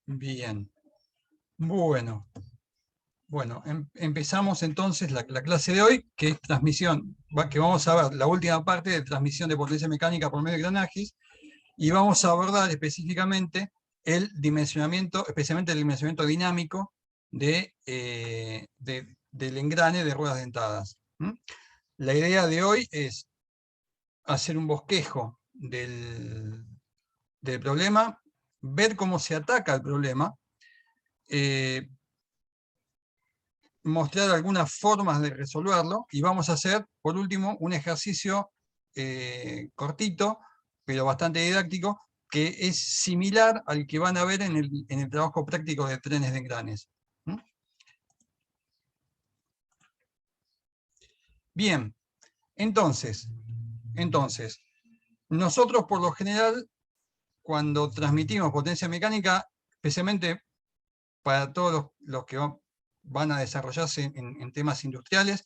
Bien. Bueno, empezamos entonces la clase de hoy, que es transmisión, que vamos a ver la última parte de transmisión de potencia mecánica por medio de engranajes, y vamos a abordar específicamente el dimensionamiento, especialmente el dimensionamiento dinámico del engrane de ruedas dentadas. La idea de hoy es hacer un bosquejo del problema, ver cómo se ataca el problema, mostrar algunas formas de resolverlo, y vamos a hacer, por último, un ejercicio cortito, pero bastante didáctico, que es similar al que van a ver en el trabajo práctico de trenes de engranes. Bien, entonces, nosotros por lo general, cuando transmitimos potencia mecánica, especialmente para todos los que van a desarrollarse en temas industriales,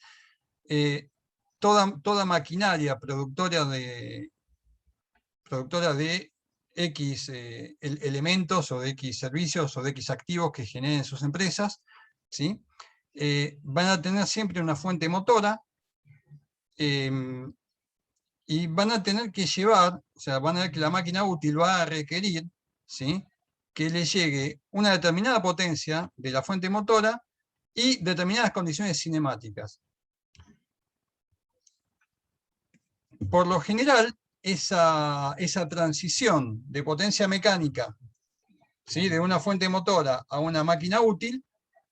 toda maquinaria productora de X elementos o de X servicios o de X activos que generen sus empresas, ¿sí? Van a tener siempre una fuente motora, y van a tener que llevar, o sea, van a ver que la máquina útil va a requerir, ¿sí?, que le llegue una determinada potencia de la fuente motora y determinadas condiciones cinemáticas. Por lo general, esa transición de potencia mecánica, ¿sí?, de una fuente motora a una máquina útil,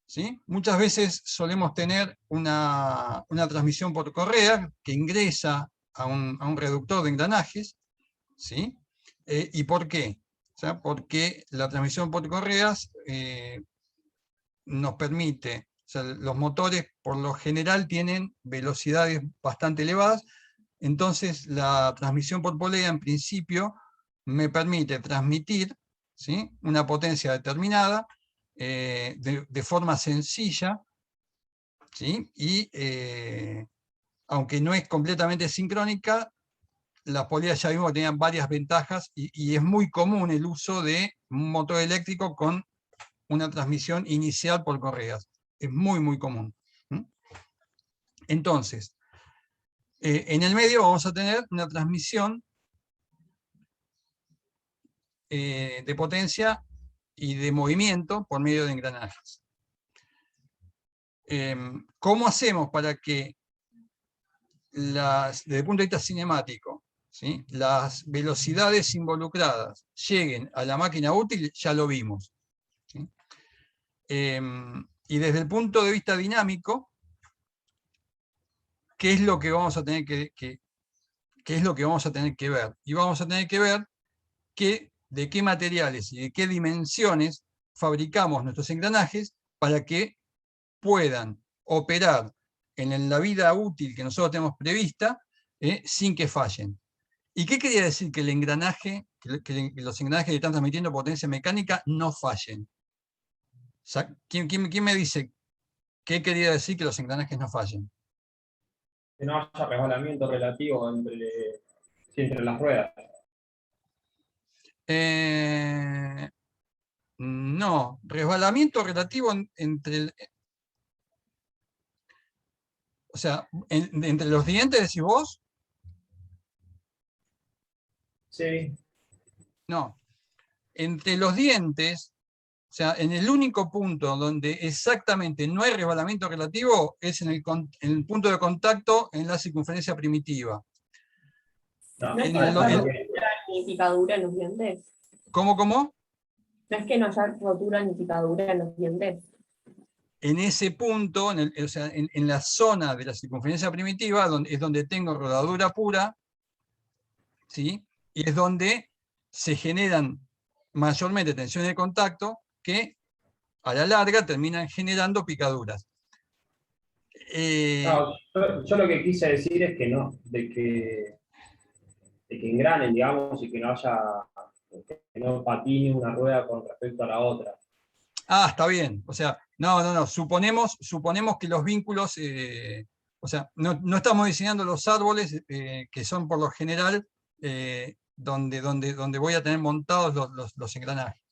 ¿sí?, muchas veces solemos tener una transmisión por correa que ingresa a un reductor de engranajes, ¿sí? ¿Y por qué? O sea, porque la transmisión por correas nos permite, o sea, los motores por lo general tienen velocidades bastante elevadas, entonces la transmisión por polea en principio me permite transmitir, ¿sí?, una potencia determinada de forma sencilla, ¿sí?, y aunque no es completamente sincrónica, las poleas ya vimos que tenían varias ventajas, y es muy común el uso de un motor eléctrico con una transmisión inicial por correas. Es muy, muy común. Entonces, en el medio vamos a tener una transmisión de potencia y de movimiento por medio de engranajes. ¿Cómo hacemos para que, desde el punto de vista cinemático, ¿sí?, las velocidades involucradas lleguen a la máquina útil? Ya lo vimos, ¿sí? Y desde el punto de vista dinámico, ¿qué es lo que vamos a tener qué es lo que vamos a tener que ver? Y vamos a tener que ver de qué materiales y de qué dimensiones fabricamos nuestros engranajes para que puedan operar en la vida útil que nosotros tenemos prevista, sin que fallen. ¿Y qué quería decir que el engranaje, que los engranajes que están transmitiendo potencia mecánica no fallen? ¿Quién me dice qué quería decir que los engranajes no fallen? Que no haya resbalamiento relativo entre las ruedas. No, resbalamiento relativo o sea, entre los dientes, decís vos. Sí. No, entre los dientes, o sea, en el único punto donde exactamente no hay resbalamiento relativo es en el punto de contacto en la circunferencia primitiva. ¿No es que no haya rotura ni picadura en los dientes? ¿Cómo? ¿No es que no haya rotura ni picadura en los dientes? En ese punto, o sea, en la zona de la circunferencia primitiva, es donde tengo rodadura pura, ¿sí?, y es donde se generan mayormente tensiones de contacto que a la larga terminan generando picaduras. No, yo lo que quise decir es que no, de que engranen, digamos, y que no patine una rueda con respecto a la otra. Ah, está bien. O sea, no. Suponemos que los vínculos, o sea, no estamos diseñando los árboles que son por lo general donde voy a tener montados los engranajes.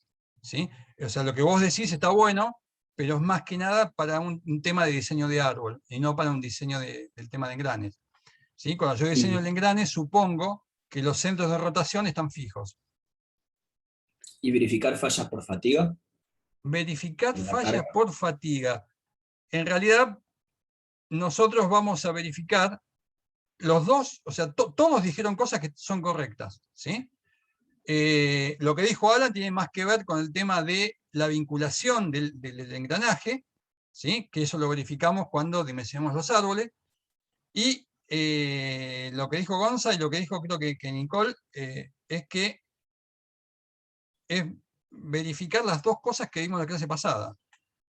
¿sí? O sea, lo que vos decís está bueno, pero es más que nada para un tema de diseño de árbol, y no para un diseño del tema de engranes. ¿Sí? Cuando yo diseño el engrane, supongo que los centros de rotación están fijos. ¿Y verificar fallas por fatiga? Verificar En la fallas carga. por fatiga. En realidad, nosotros vamos a verificar los dos, o sea, todos dijeron cosas que son correctas, ¿sí? Lo que dijo Alan tiene más que ver con el tema de la vinculación del engranaje, ¿sí? Que eso lo verificamos cuando dimensionamos los árboles, y lo que dijo Gonza y lo que dijo creo que Nicole, es que es verificar las dos cosas que vimos en la clase pasada,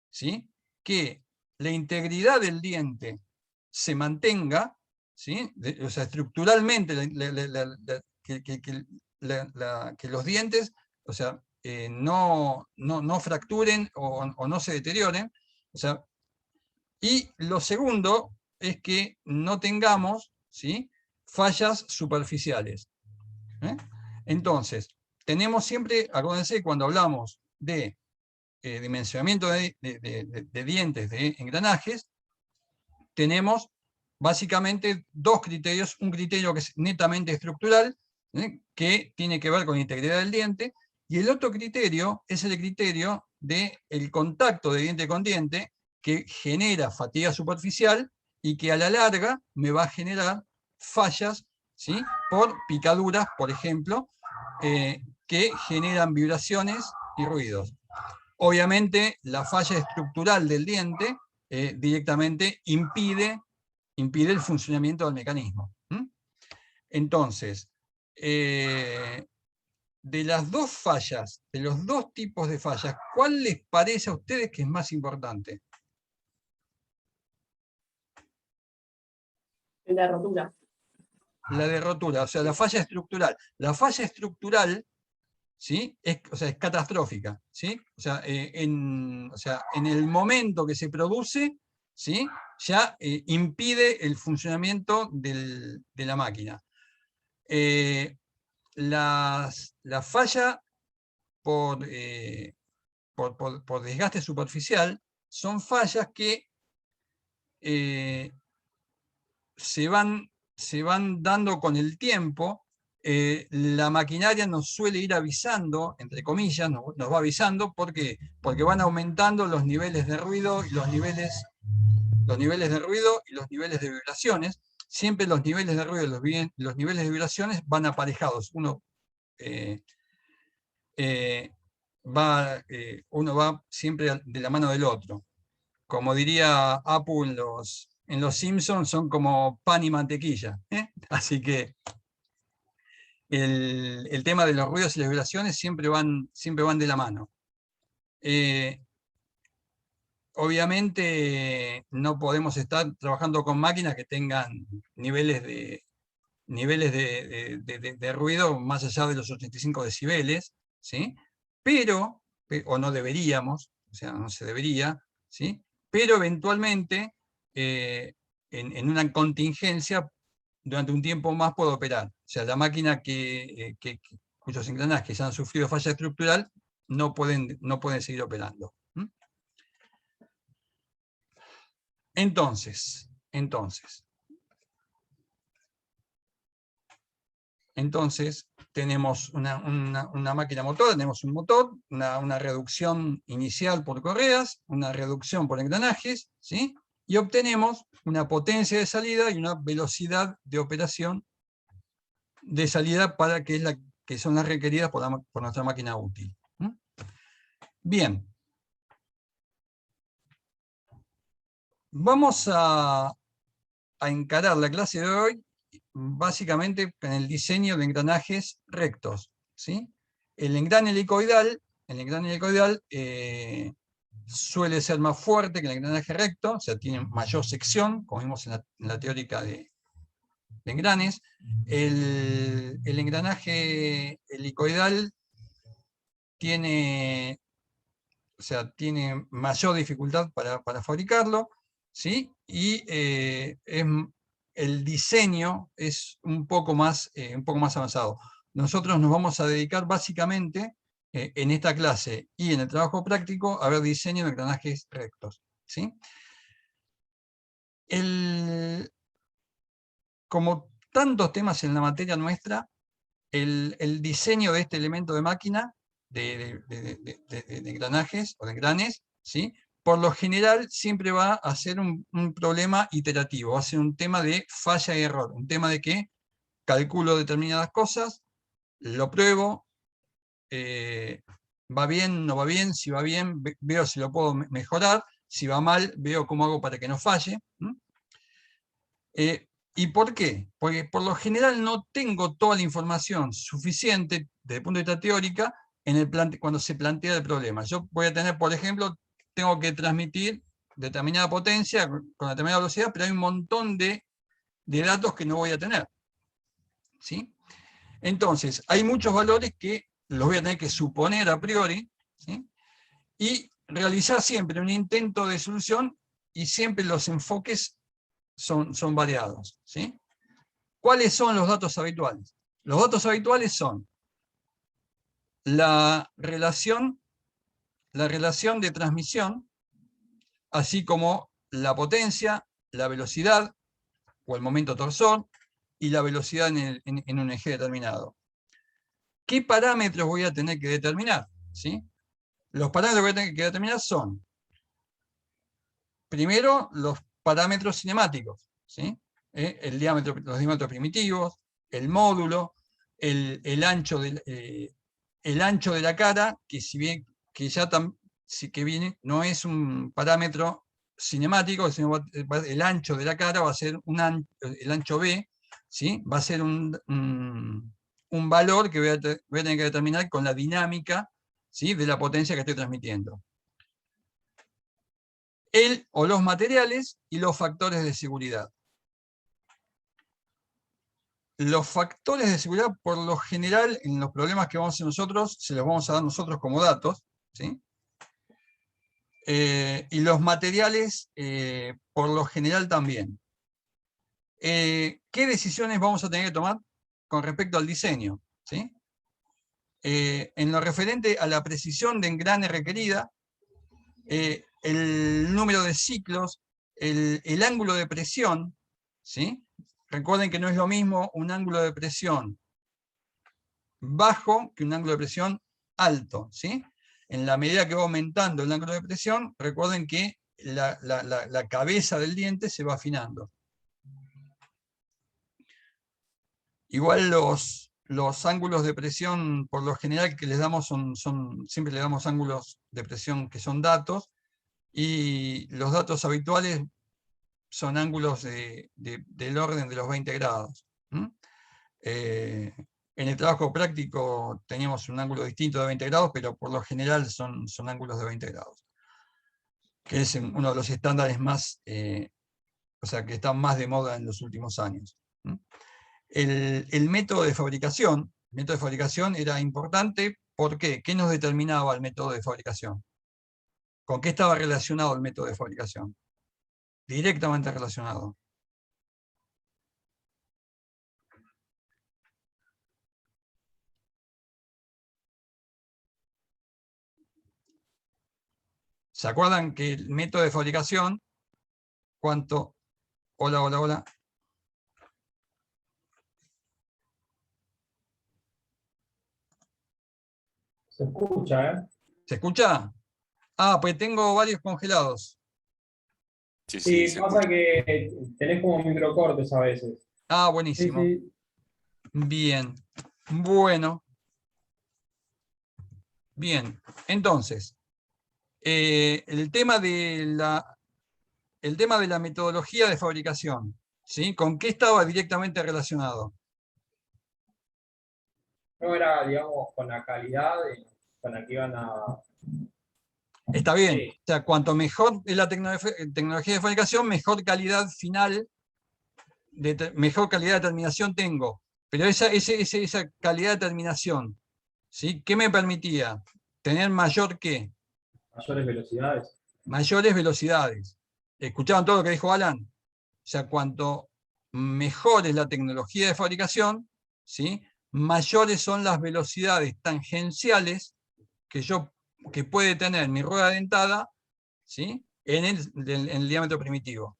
¿sí? Que la integridad del diente se mantenga, ¿sí? O sea, estructuralmente, que los dientes, o sea, no fracturen o no se deterioren. O sea, y lo segundo es que no tengamos, ¿sí? Fallas superficiales. Entonces, tenemos siempre, acuérdense, cuando hablamos de dimensionamiento de dientes, de engranajes, tenemos básicamente dos criterios: un criterio que es netamente estructural, que tiene que ver con la integridad del diente, y el otro criterio es el criterio del contacto de diente con diente, que genera fatiga superficial y que a la larga me va a generar fallas, ¿sí? Por picaduras, por ejemplo, que generan vibraciones y ruidos. Obviamente, la falla estructural del diente directamente impide el funcionamiento del mecanismo. Entonces, de las dos fallas, de los dos tipos de fallas, ¿cuál les parece a ustedes que es más importante? La rotura. La de rotura, o sea, la falla estructural. La falla estructural, ¿sí? O sea, es catastrófica, ¿sí? O sea, en el momento que se produce, ¿sí? Ya impide el funcionamiento de la máquina. La falla por desgaste superficial son fallas que se van dando con el tiempo. La maquinaria nos suele ir avisando, entre comillas, nos va avisando, porque van aumentando los niveles de ruido y los niveles de ruido y los niveles de vibraciones. Siempre los niveles de ruido y los niveles de vibraciones van aparejados. Uno va siempre de la mano del otro. Como diría Apu en los Simpsons, son como pan y mantequilla. Así que el tema de los ruidos y las vibraciones siempre van de la mano. Obviamente no podemos estar trabajando con máquinas que tengan niveles de ruido más allá de los 85 decibeles, ¿sí? Pero, o no deberíamos, o sea, no se debería, ¿sí? Pero eventualmente, en una contingencia, durante un tiempo más puede operar. O sea, la máquina cuyos engranajes han sufrido falla estructural no pueden seguir operando. Entonces, tenemos una máquina motora, tenemos un motor, una reducción inicial por correas, una reducción por engranajes, ¿sí? Y obtenemos una potencia de salida y una velocidad de operación de salida que son las requeridas por nuestra máquina útil. Bien. Vamos a encarar la clase de hoy básicamente en el diseño de engranajes rectos, ¿sí? El engrane helicoidal suele ser más fuerte que el engranaje recto, o sea, tiene mayor sección, como vimos en la teórica de engranes. El engranaje helicoidal tiene mayor dificultad para fabricarlo, ¿sí? Y el diseño es un poco más avanzado. Nosotros nos vamos a dedicar básicamente en esta clase y en el trabajo práctico, a ver diseño de engranajes rectos, ¿sí? Como tantos temas en la materia nuestra, el diseño de este elemento de máquina, de engranajes o de engranes, ¿sí? Por lo general siempre va a ser un problema iterativo, va a ser un tema de falla y error, un tema de que calculo determinadas cosas, lo pruebo, va bien, no va bien, si va bien, veo si lo puedo mejorar, si va mal, veo cómo hago para que no falle. ¿Y por qué? Porque por lo general no tengo toda la información suficiente desde el punto de vista teórica cuando se plantea el problema. Yo voy a tener, por ejemplo, tengo que transmitir determinada potencia con determinada velocidad, pero hay un montón de datos que no voy a tener, ¿sí? Entonces, hay muchos valores que los voy a tener que suponer a priori, ¿sí? Y realizar siempre un intento de solución, y siempre los enfoques son variados, ¿sí? ¿Cuáles son los datos habituales? Los datos habituales son la relación de transmisión, así como la potencia, la velocidad o el momento torsor y la velocidad en un eje determinado. ¿Qué parámetros voy a tener que determinar? ¿Sí? Los parámetros que voy a tener que determinar son, primero, los parámetros cinemáticos, ¿sí? Los diámetros primitivos, el módulo, el ancho de la cara, que si bien que ya que viene, no es un parámetro cinemático, sino el ancho de la cara va a ser el ancho B, ¿sí? Va a ser un valor que voy a tener que determinar con la dinámica, ¿sí? De la potencia que estoy transmitiendo. El o los materiales y los factores de seguridad. Los factores de seguridad, por lo general, en los problemas que vamos a hacer nosotros, se los vamos a dar nosotros como datos, ¿sí? Y los materiales, por lo general, también. ¿Qué decisiones vamos a tener que tomar con respecto al diseño? ¿Sí? En lo referente a la precisión de engrane requerida, el número de ciclos, el ángulo de presión, ¿sí? Recuerden que no es lo mismo un ángulo de presión bajo que un ángulo de presión alto, ¿sí? En la medida que va aumentando el ángulo de presión, recuerden que la cabeza del diente se va afinando. Igual los ángulos de presión, por lo general que les damos, siempre le damos ángulos de presión que son datos, y los datos habituales son ángulos del orden de los 20 grados. En el trabajo práctico teníamos un ángulo distinto de 20 grados, pero por lo general son ángulos de 20 grados, que es uno de los estándares más, o sea, que están más de moda en los últimos años. El método de fabricación, era importante. ¿Por qué? ¿Qué nos determinaba el método de fabricación? ¿Con qué estaba relacionado el método de fabricación? Directamente relacionado. ¿Se acuerdan que el método de fabricación, cuánto? Hola, hola, hola. Se escucha, ¿eh? ¿Se escucha? Ah, pues tengo varios congelados. Sí, Sí, se pasa escucha. que tenés como microcortes a veces. Ah, Sí, buenísimo. sí. Bien. Bueno. Bien. Entonces, el tema de la metodología de fabricación, ¿sí? ¿Con qué estaba directamente relacionado? No era, digamos, con la calidad con la que iban a... Está bien. Sí. O sea, cuanto mejor es la tecnología de fabricación, mejor calidad final, mejor calidad de terminación tengo. Pero esa calidad de terminación, ¿sí? ¿Qué me permitía? Tener mayor ¿qué? Mayores velocidades. Mayores velocidades. ¿Escuchaban todo lo que dijo Alan? O sea, cuanto mejor es la tecnología de fabricación, ¿sí? Mayores son las velocidades tangenciales, que puede tener mi rueda dentada, ¿sí? en el diámetro primitivo.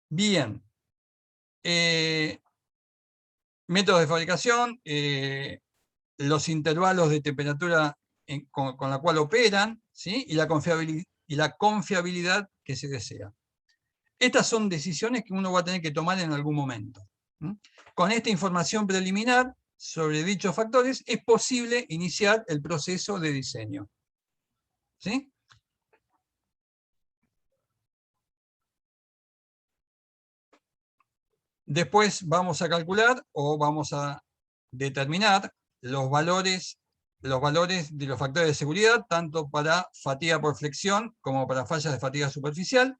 Bien. Métodos de fabricación, los intervalos de temperatura con la cual operan, ¿sí? y la confiabilidad que se desea. Estas son decisiones que uno va a tener que tomar en algún momento. Con esta información preliminar sobre dichos factores es posible iniciar el proceso de diseño. ¿Sí? Después vamos a calcular o vamos a determinar los valores de los factores de seguridad, tanto para fatiga por flexión como para fallas de fatiga superficial.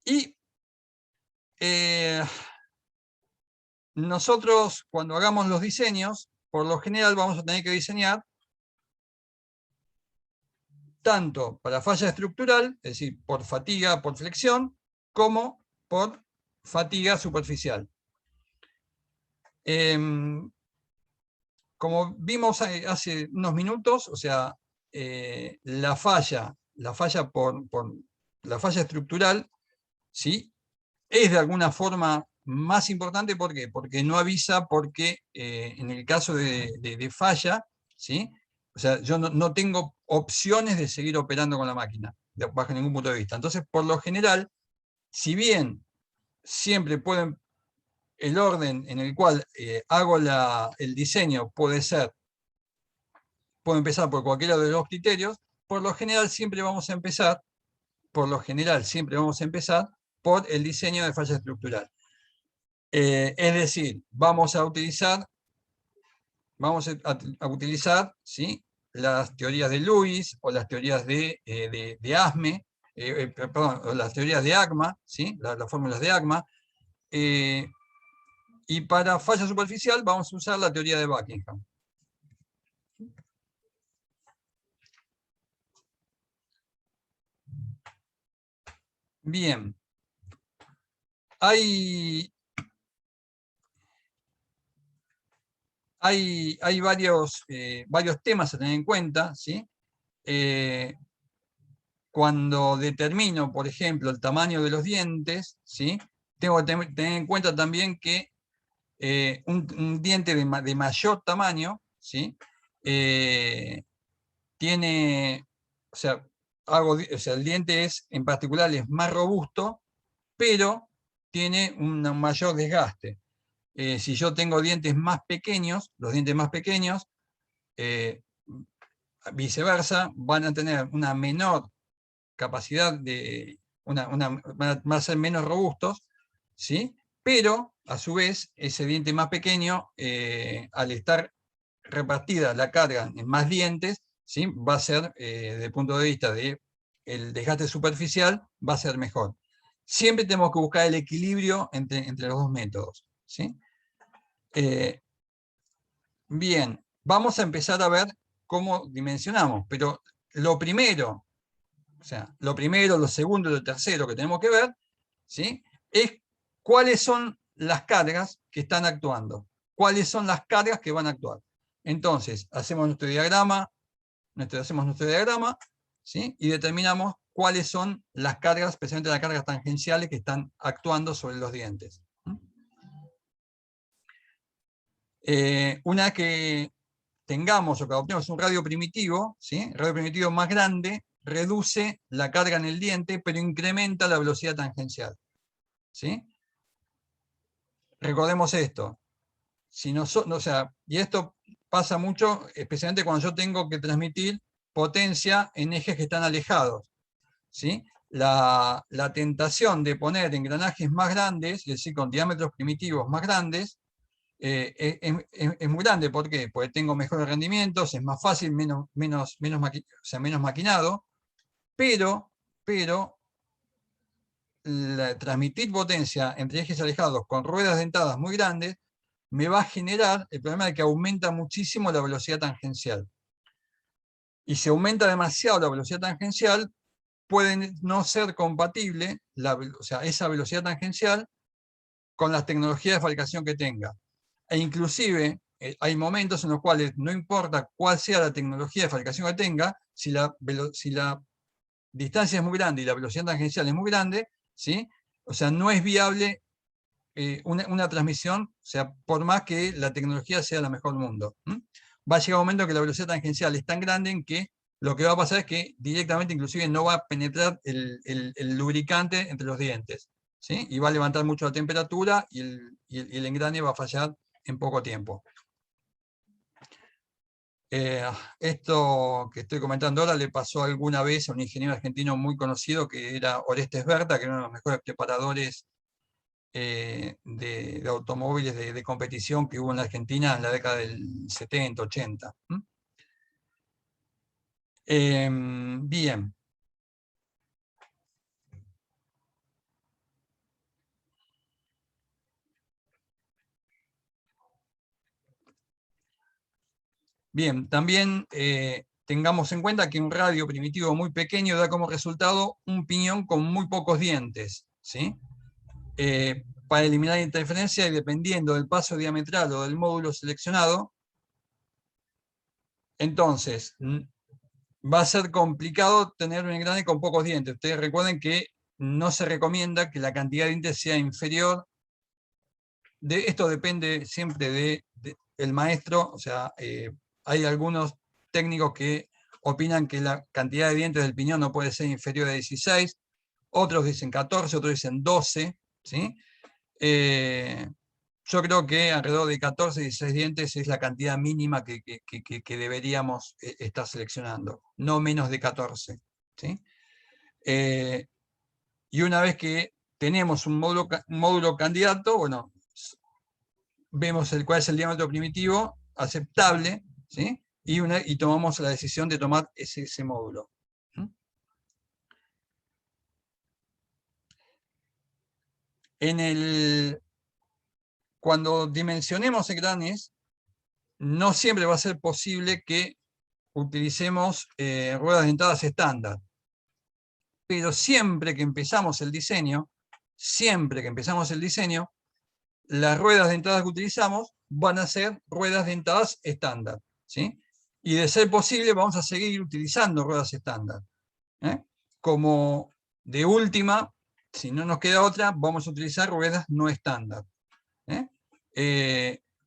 Y nosotros, cuando hagamos los diseños, por lo general vamos a tener que diseñar tanto para falla estructural, es decir, por fatiga por flexión, como por fatiga superficial. Como vimos hace unos minutos, o sea, la falla estructural, ¿sí? es de alguna forma más importante. ¿Por qué? Porque no avisa, porque en el caso de falla, ¿sí? o sea, yo no tengo opciones de seguir operando con la máquina, bajo ningún punto de vista. Entonces, por lo general, si bien siempre pueden, el orden en el cual hago el diseño puede empezar por cualquiera de los criterios, por lo general siempre vamos a empezar por el diseño de falla estructural. Es decir, vamos a utilizar ¿sí? las teorías de Lewis o las teorías de ASME, perdón, o las teorías de ACMA, ¿sí? las fórmulas de ACMA, y para falla superficial vamos a usar la teoría de Buckingham. Bien. Hay varios temas a tener en cuenta, ¿sí? Cuando determino, por ejemplo, el tamaño de los dientes, ¿sí? tengo que tener en cuenta también que un diente de mayor tamaño, ¿sí? Tiene, o sea, el diente en particular es más robusto, pero tiene un mayor desgaste. Si yo tengo dientes más pequeños, los dientes más pequeños, viceversa, van a tener una menor capacidad van a ser menos robustos, ¿sí? Pero, a su vez, ese diente más pequeño, al estar repartida la carga en más dientes, ¿sí? va a ser, desde el punto de vista del desgaste superficial, va a ser mejor. Siempre tenemos que buscar el equilibrio entre los dos métodos, ¿sí? Bien, vamos a empezar a ver cómo dimensionamos, pero lo primero, lo segundo y lo tercero que tenemos que ver, ¿sí? es cuáles son las cargas que están actuando, cuáles son las cargas que van a actuar. Entonces, hacemos nuestro diagrama, ¿sí? y determinamos cuáles son las cargas, especialmente las cargas tangenciales que están actuando sobre los dientes. Una vez que tengamos o que adoptemos un radio primitivo, ¿sí? El radio primitivo más grande reduce la carga en el diente, pero incrementa la velocidad tangencial. ¿Sí? Recordemos esto. Y esto pasa mucho, especialmente cuando yo tengo que transmitir potencia en ejes que están alejados. ¿Sí? La tentación de poner engranajes más grandes, es decir, con diámetros primitivos más grandes, es muy grande. ¿Por qué? Porque tengo mejores rendimientos, es más fácil, menos maquinado, pero transmitir potencia entre ejes alejados con ruedas dentadas muy grandes me va a generar el problema de que aumenta muchísimo la velocidad tangencial. Y si aumenta demasiado la velocidad tangencial, puede no ser compatible esa velocidad tangencial con las tecnologías de fabricación que tenga. E inclusive hay momentos en los cuales no importa cuál sea la tecnología de fabricación que tenga, si la distancia es muy grande y la velocidad tangencial es muy grande, ¿sí? O sea, no es viable una transmisión, o sea, por más que la tecnología sea la mejor del mundo. Va a llegar un momento que la velocidad tangencial es tan grande en que lo que va a pasar es que directamente inclusive no va a penetrar el lubricante entre los dientes, ¿sí? Y va a levantar mucho la temperatura y el engrane va a fallar en poco tiempo. Esto que estoy comentando ahora le pasó alguna vez a un ingeniero argentino muy conocido que era Orestes Berta, que era uno de los mejores preparadores de automóviles de competición que hubo en la Argentina en la década del 70, 80. Bien. Bien, también tengamos en cuenta que un radio primitivo muy pequeño da como resultado un piñón con muy pocos dientes, ¿sí? Para eliminar interferencia y dependiendo del paso diametral o del módulo seleccionado, entonces va a ser complicado tener un engrane con pocos dientes. Ustedes recuerden que no se recomienda que la cantidad de dientes sea inferior. Esto depende siempre del maestro, o sea, hay algunos técnicos que opinan que la cantidad de dientes del piñón no puede ser inferior a 16, otros dicen 14, otros dicen 12, ¿sí? Yo creo que alrededor de 14, 16 dientes es la cantidad mínima que deberíamos estar seleccionando, no menos de 14, ¿sí? Y una vez que tenemos un módulo candidato, bueno, vemos cuál es el diámetro primitivo aceptable, ¿sí? Y tomamos la decisión de tomar ese módulo. Cuando dimensionemos engranes, no siempre va a ser posible que utilicemos ruedas dentadas estándar. Pero siempre que empezamos el diseño, las ruedas dentadas que utilizamos van a ser ruedas dentadas estándar, ¿sí? Y de ser posible vamos a seguir utilizando ruedas estándar. Como de última, si no nos queda otra, vamos a utilizar ruedas no estándar.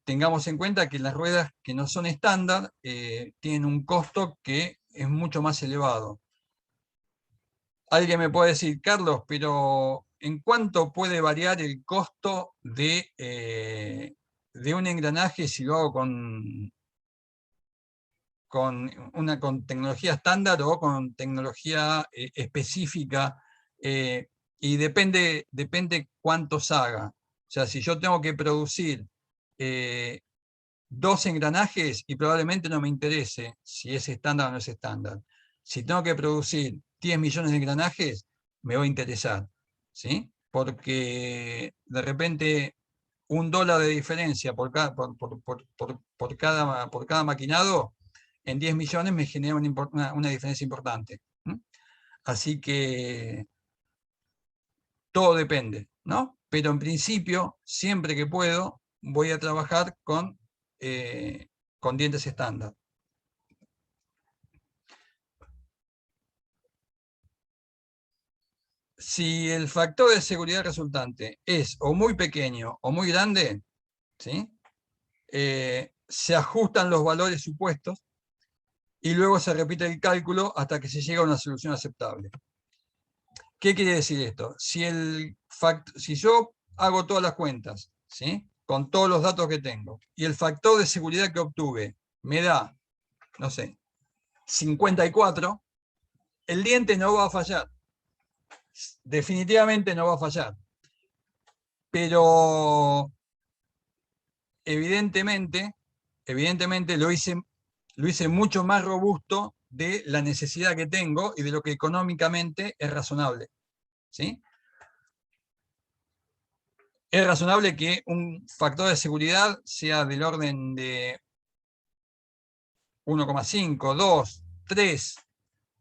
Tengamos en cuenta que las ruedas que no son estándar tienen un costo que es mucho más elevado. Alguien me puede decir, Carlos, pero ¿en cuánto puede variar el costo de un engranaje si lo hago con tecnología estándar o con tecnología específica? Y depende cuántos haga. O sea, si yo tengo que producir 2 engranajes, y probablemente no me interese si es estándar o no es estándar. Si tengo que producir 10 millones de engranajes, me va a interesar, ¿sí? Porque de repente $1 de diferencia por cada maquinado, en 10 millones me genera una diferencia importante. Así que todo depende, ¿no? Pero en principio, siempre que puedo, voy a trabajar con dientes estándar. Si el factor de seguridad resultante es o muy pequeño o muy grande, ¿sí? Se ajustan los valores supuestos y luego se repite el cálculo hasta que se llega a una solución aceptable. ¿Qué quiere decir esto? Si yo hago todas las cuentas, ¿sí? Con todos los datos que tengo, y el factor de seguridad que obtuve me da, no sé, 54, el diente no va a fallar. Definitivamente no va a fallar. Pero evidentemente lo hice mucho más robusto de la necesidad que tengo y de lo que económicamente es razonable, ¿sí? Es razonable que un factor de seguridad sea del orden de 1,5, 2, 3.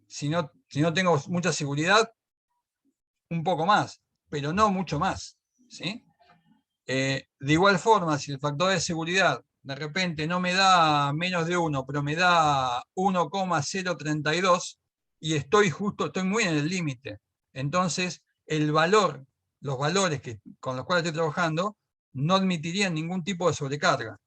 Si no tengo mucha seguridad, un poco más, pero no mucho más, ¿sí? De igual forma, si el factor de seguridad de repente no me da menos de 1, pero me da 1,032, y estoy muy en el límite. Entonces, los valores con los cuales estoy trabajando, no admitirían ningún tipo de sobrecarga.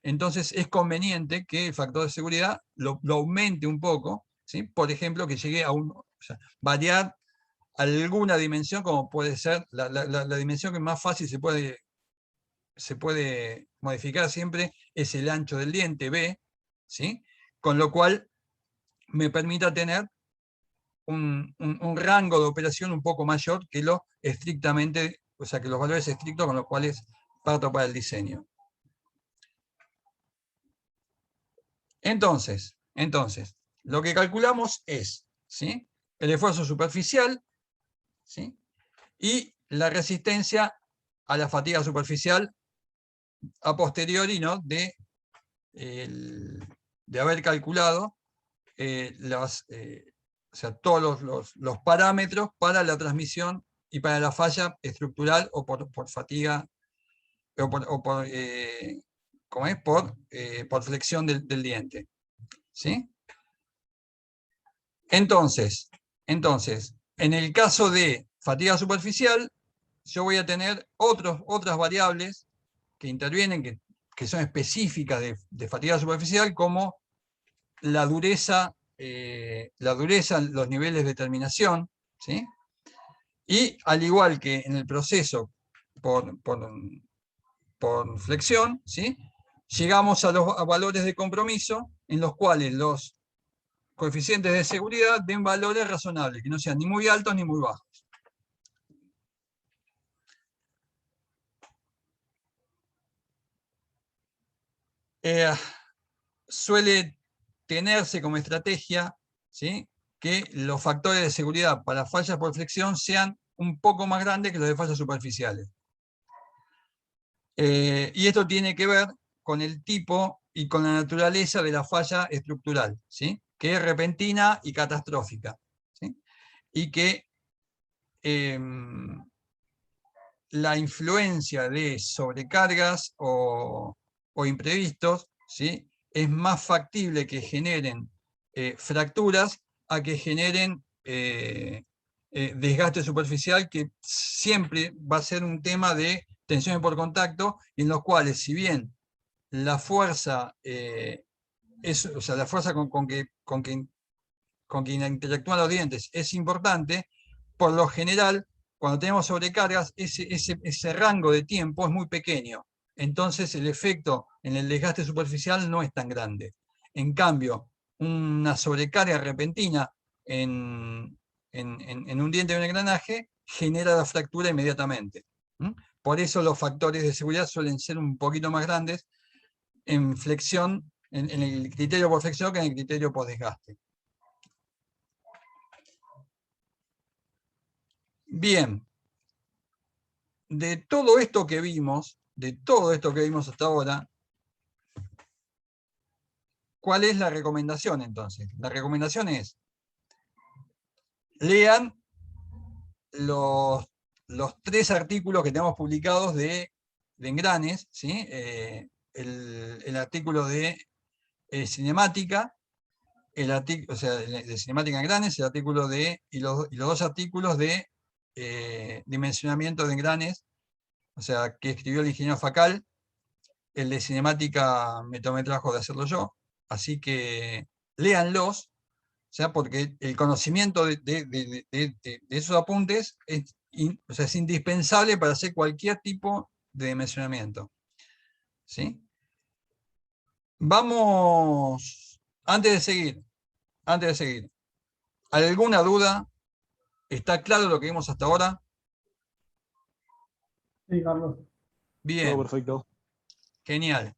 Entonces, es conveniente que el factor de seguridad lo aumente un poco, ¿sí? Por ejemplo, que llegue a variar alguna dimensión, como puede ser la dimensión que más fácil se puede modificar siempre, es el ancho del diente, B, ¿sí? Con lo cual me permita tener un rango de operación un poco mayor que lo estrictamente, o sea, que los valores estrictos con los cuales parto para el diseño. Entonces, lo que calculamos es, ¿sí?, el esfuerzo superficial, ¿sí?, y la resistencia a la fatiga superficial a posteriori, ¿no?, de haber calculado o sea, todos los parámetros para la transmisión y para la falla estructural o por fatiga por flexión del diente. ¿Sí? Entonces, en el caso de fatiga superficial, yo voy a tener otras variables que intervienen, que son específicas de fatiga superficial, como la dureza, los niveles de terminación, ¿sí? Y al igual que en el proceso por flexión, ¿sí?, llegamos a valores de compromiso en los cuales los coeficientes de seguridad den valores razonables, que no sean ni muy altos ni muy bajos. Suele tenerse como estrategia, ¿sí?, que los factores de seguridad para fallas por flexión sean un poco más grandes que los de fallas superficiales. Y esto tiene que ver con el tipo y con la naturaleza de la falla estructural, ¿sí?, que es repentina y catastrófica, ¿sí?, y que la influencia de sobrecargas o imprevistos, ¿sí?, es más factible que generen fracturas a que generen desgaste superficial, que siempre va a ser un tema de tensiones por contacto, en los cuales, si bien la fuerza, o sea, la fuerza con que interactúan los dientes es importante, por lo general, cuando tenemos sobrecargas, ese rango de tiempo es muy pequeño. Entonces el efecto en el desgaste superficial no es tan grande. En cambio, una sobrecarga repentina en un diente de un engranaje genera la fractura inmediatamente. Por eso los factores de seguridad suelen ser un poquito más grandes en flexión, en el criterio por flexión, que en el criterio por desgaste. Bien, de todo esto que vimos hasta ahora, ¿cuál es la recomendación entonces? La recomendación es: lean los 3 artículos que tenemos publicados de engranes, ¿sí? El artículo de cinemática, o sea, de cinemática en engranes, el artículo y los 2 artículos de dimensionamiento de engranes, o sea, que escribió el ingeniero Facal. El de cinemática me tomé trabajo de hacerlo yo, así que léanlos, o sea, porque el conocimiento de esos apuntes es indispensable para hacer cualquier tipo de dimensionamiento. ¿Sí? Vamos, antes de seguir, ¿alguna duda? ¿Está claro lo que vimos hasta ahora? Sí, Carlos. Bien. Todo perfecto. Genial.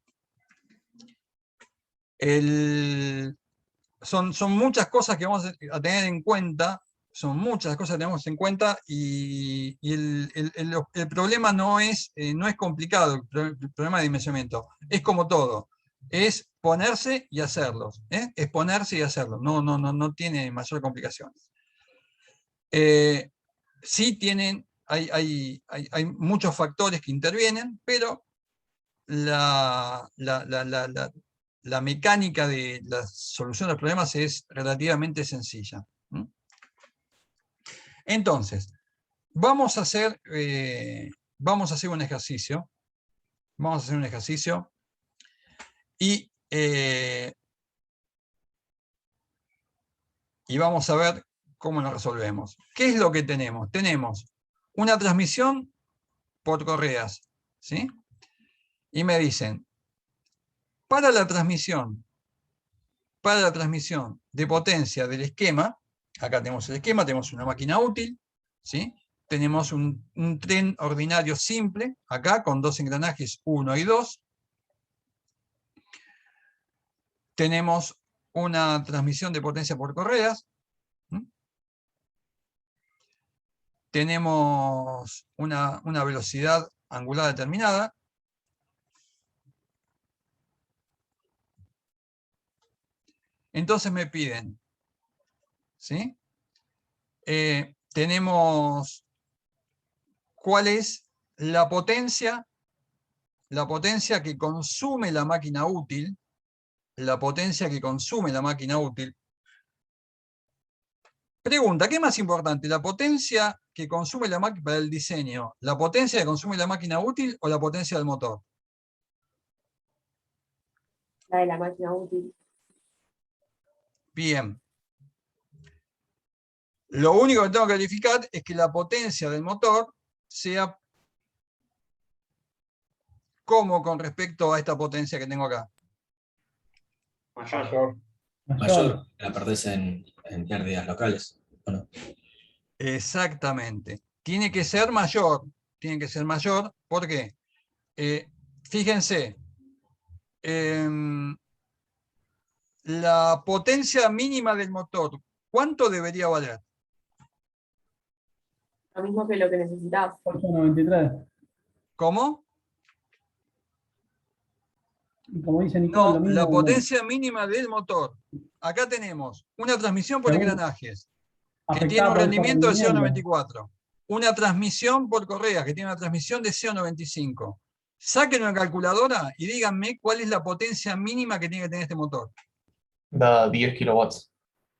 Son muchas cosas que vamos a tener en cuenta, y el problema no es complicado, el problema de dimensionamiento. Es como todo, es ponerse y hacerlos, es ponerse y hacerlo, no tiene mayor complicación. Sí tienen hay muchos factores que intervienen, pero la mecánica de la solución de los problemas es relativamente sencilla. Entonces, vamos a hacer un ejercicio. Vamos a hacer un ejercicio y vamos a ver cómo lo resolvemos. ¿Qué es lo que tenemos? Tenemos una transmisión por correas, ¿sí? Y me dicen, para la transmisión de potencia del esquema, acá tenemos el esquema, tenemos una máquina útil, ¿sí? Tenemos un tren ordinario simple, acá con dos engranajes 1 y 2. Tenemos una transmisión de potencia por correas. Tenemos una velocidad angular determinada. Entonces me piden, ¿sí? Tenemos cuál es la potencia que consume la máquina útil, Pregunta, ¿qué es más importante? ¿La potencia que consume la máquina para el diseño? ¿La potencia que consume la máquina útil o la potencia del motor? La de la máquina útil. Bien. Lo único que tengo que verificar es que la potencia del motor sea como con respecto a esta potencia que tengo acá. Mayor. Mayor, la perdés en pérdidas locales, ¿o no? Exactamente. Tiene que ser mayor. ¿Por qué? Fíjense, la potencia mínima del motor, ¿cuánto debería valer? Lo mismo que lo que necesitas. 893. ¿Cómo? Y como dice Nicole, No, lo mismo. la potencia mínima del motor. Acá tenemos una transmisión por Según- engranajes, que afectada tiene un por el rendimiento de rendimiento. 0,94. Una transmisión por correa, que tiene una transmisión de 0,95. Saquen una calculadora y díganme cuál es la potencia mínima que tiene que tener este motor. Da 10 kilowatts.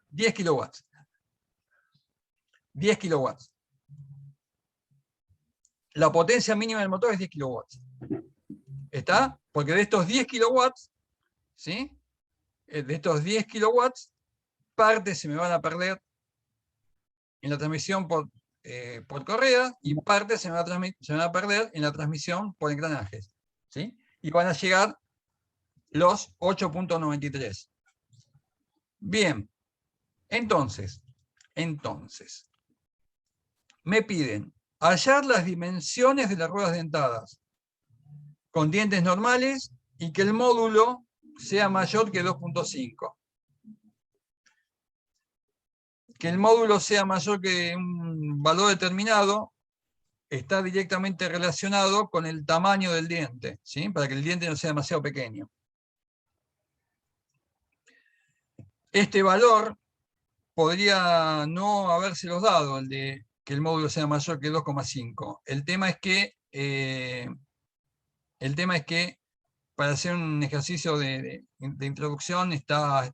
10 kilowatts. 10 kilowatts. La potencia mínima del motor es 10 kilowatts. ¿Está? Porque de estos 10 kilowatts, ¿sí? De estos 10 kilowatts, parte se me van a perder en la transmisión por correa y parte se me van a perder en la transmisión por engranajes, ¿sí? Y van a llegar los 8.93. Bien, entonces, me piden hallar las dimensiones de las ruedas dentadas con dientes normales y que el módulo sea mayor que 2.5. Que el módulo sea mayor que un valor determinado está directamente relacionado con el tamaño del diente, ¿sí? Para que el diente no sea demasiado pequeño. Este valor podría no habérselos dado, el de que el módulo sea mayor que 2,5. El tema es que para hacer un ejercicio de introducción está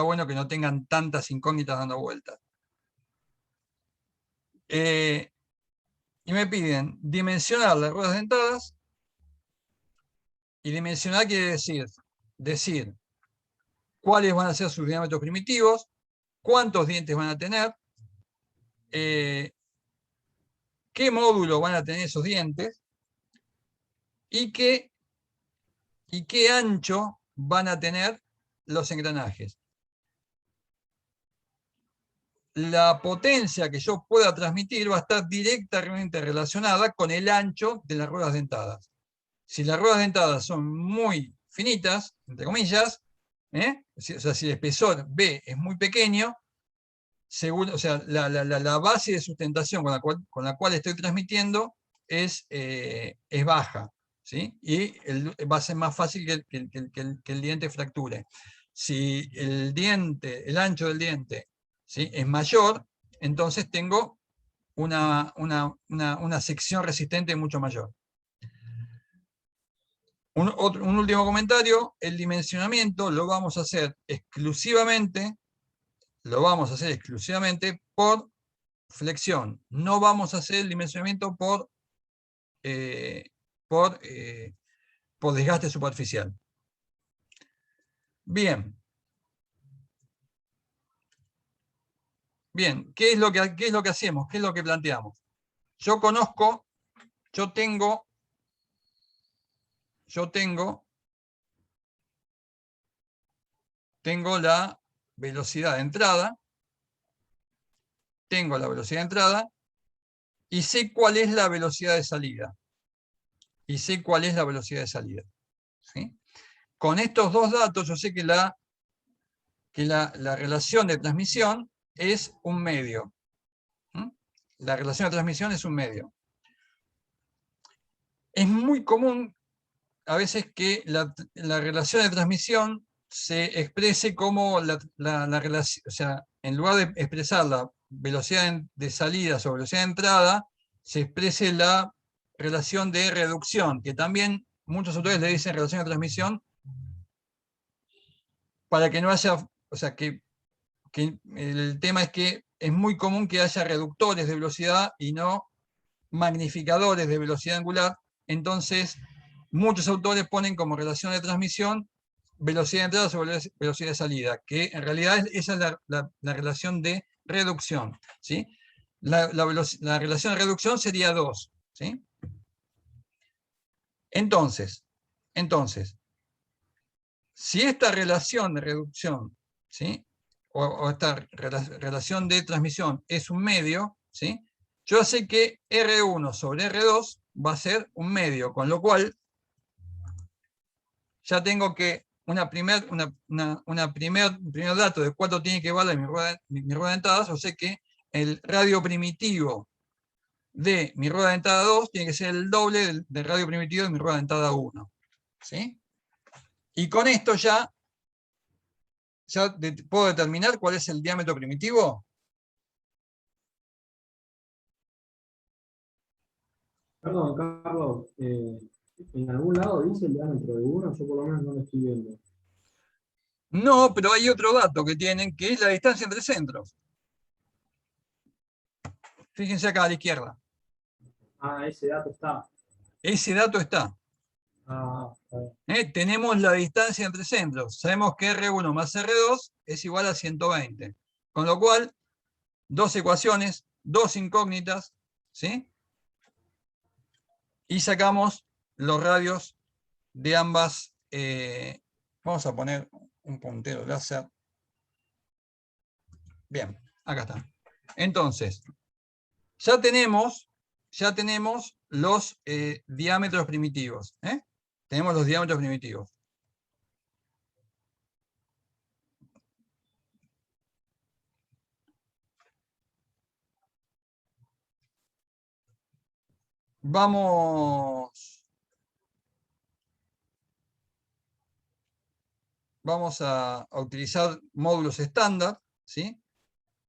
bueno que no tengan tantas incógnitas dando vueltas. Y me piden dimensionar las ruedas dentadas, y dimensionar quiere decir cuáles van a ser sus diámetros primitivos, cuántos dientes van a tener, qué módulo van a tener esos dientes, y qué ancho van a tener los engranajes. La potencia que yo pueda transmitir va a estar directamente relacionada con el ancho de las ruedas dentadas. Si las ruedas dentadas son muy finitas, entre comillas, o sea, si el espesor B es muy pequeño, seguro, o sea, la base de sustentación con la cual estoy transmitiendo es baja, ¿sí? Y va a ser más fácil que el diente fracture. Si el ancho del diente, ¿sí?, es mayor, entonces tengo una sección resistente mucho mayor. Un último comentario: el dimensionamiento lo vamos a hacer exclusivamente por flexión. No vamos a hacer el dimensionamiento por desgaste superficial. Bien. Bien, ¿qué es lo que hacemos? ¿Qué es lo que planteamos? Yo tengo la velocidad de entrada, y sé cuál es la velocidad de salida. ¿Sí? Con estos dos datos yo sé que la relación de transmisión es un medio. La relación de transmisión es un medio. Es muy común a veces que la relación de transmisión se exprese como la relación, o sea, en lugar de expresar la velocidad de salida sobre velocidad de entrada, se exprese la relación de reducción, que también muchos autores le dicen relación de transmisión, para que no haya, o sea, que el tema es que es muy común que haya reductores de velocidad y no magnificadores de velocidad angular. Entonces, muchos autores ponen como relación de transmisión velocidad de entrada sobre velocidad de salida, que en realidad esa es la relación de reducción, ¿sí? La relación de reducción sería 2, ¿sí? Entonces, si esta relación de reducción, ¿sí?, o esta relación de transmisión es un medio, ¿sí?, yo sé que R1 sobre R2 va a ser un medio, con lo cual ya tengo que un primer dato de cuánto tiene que valer mi rueda de entradas. Yo sé que el radio primitivo de mi rueda de entrada 2 tiene que ser el doble del radio primitivo de mi rueda de entrada 1. ¿Sí? Y con esto ya puedo determinar cuál es el diámetro primitivo. Perdón, Carlos, en algún lado dice el diámetro de uno, yo por lo menos no lo estoy viendo. No, pero hay otro dato que tienen, que es la distancia entre centros. Fíjense acá a la izquierda. Ah, ese dato está. Ese dato está. Ah, está bien. Tenemos la distancia entre centros. Sabemos que R1 más R2 es igual a 120. Con lo cual, dos ecuaciones, dos incógnitas, ¿sí? Y sacamos los radios de ambas. Vamos a poner un puntero láser. Bien, acá está. Entonces, ya tenemos los diámetros primitivos. Tenemos los diámetros primitivos. Vamos a utilizar módulos estándar, ¿sí?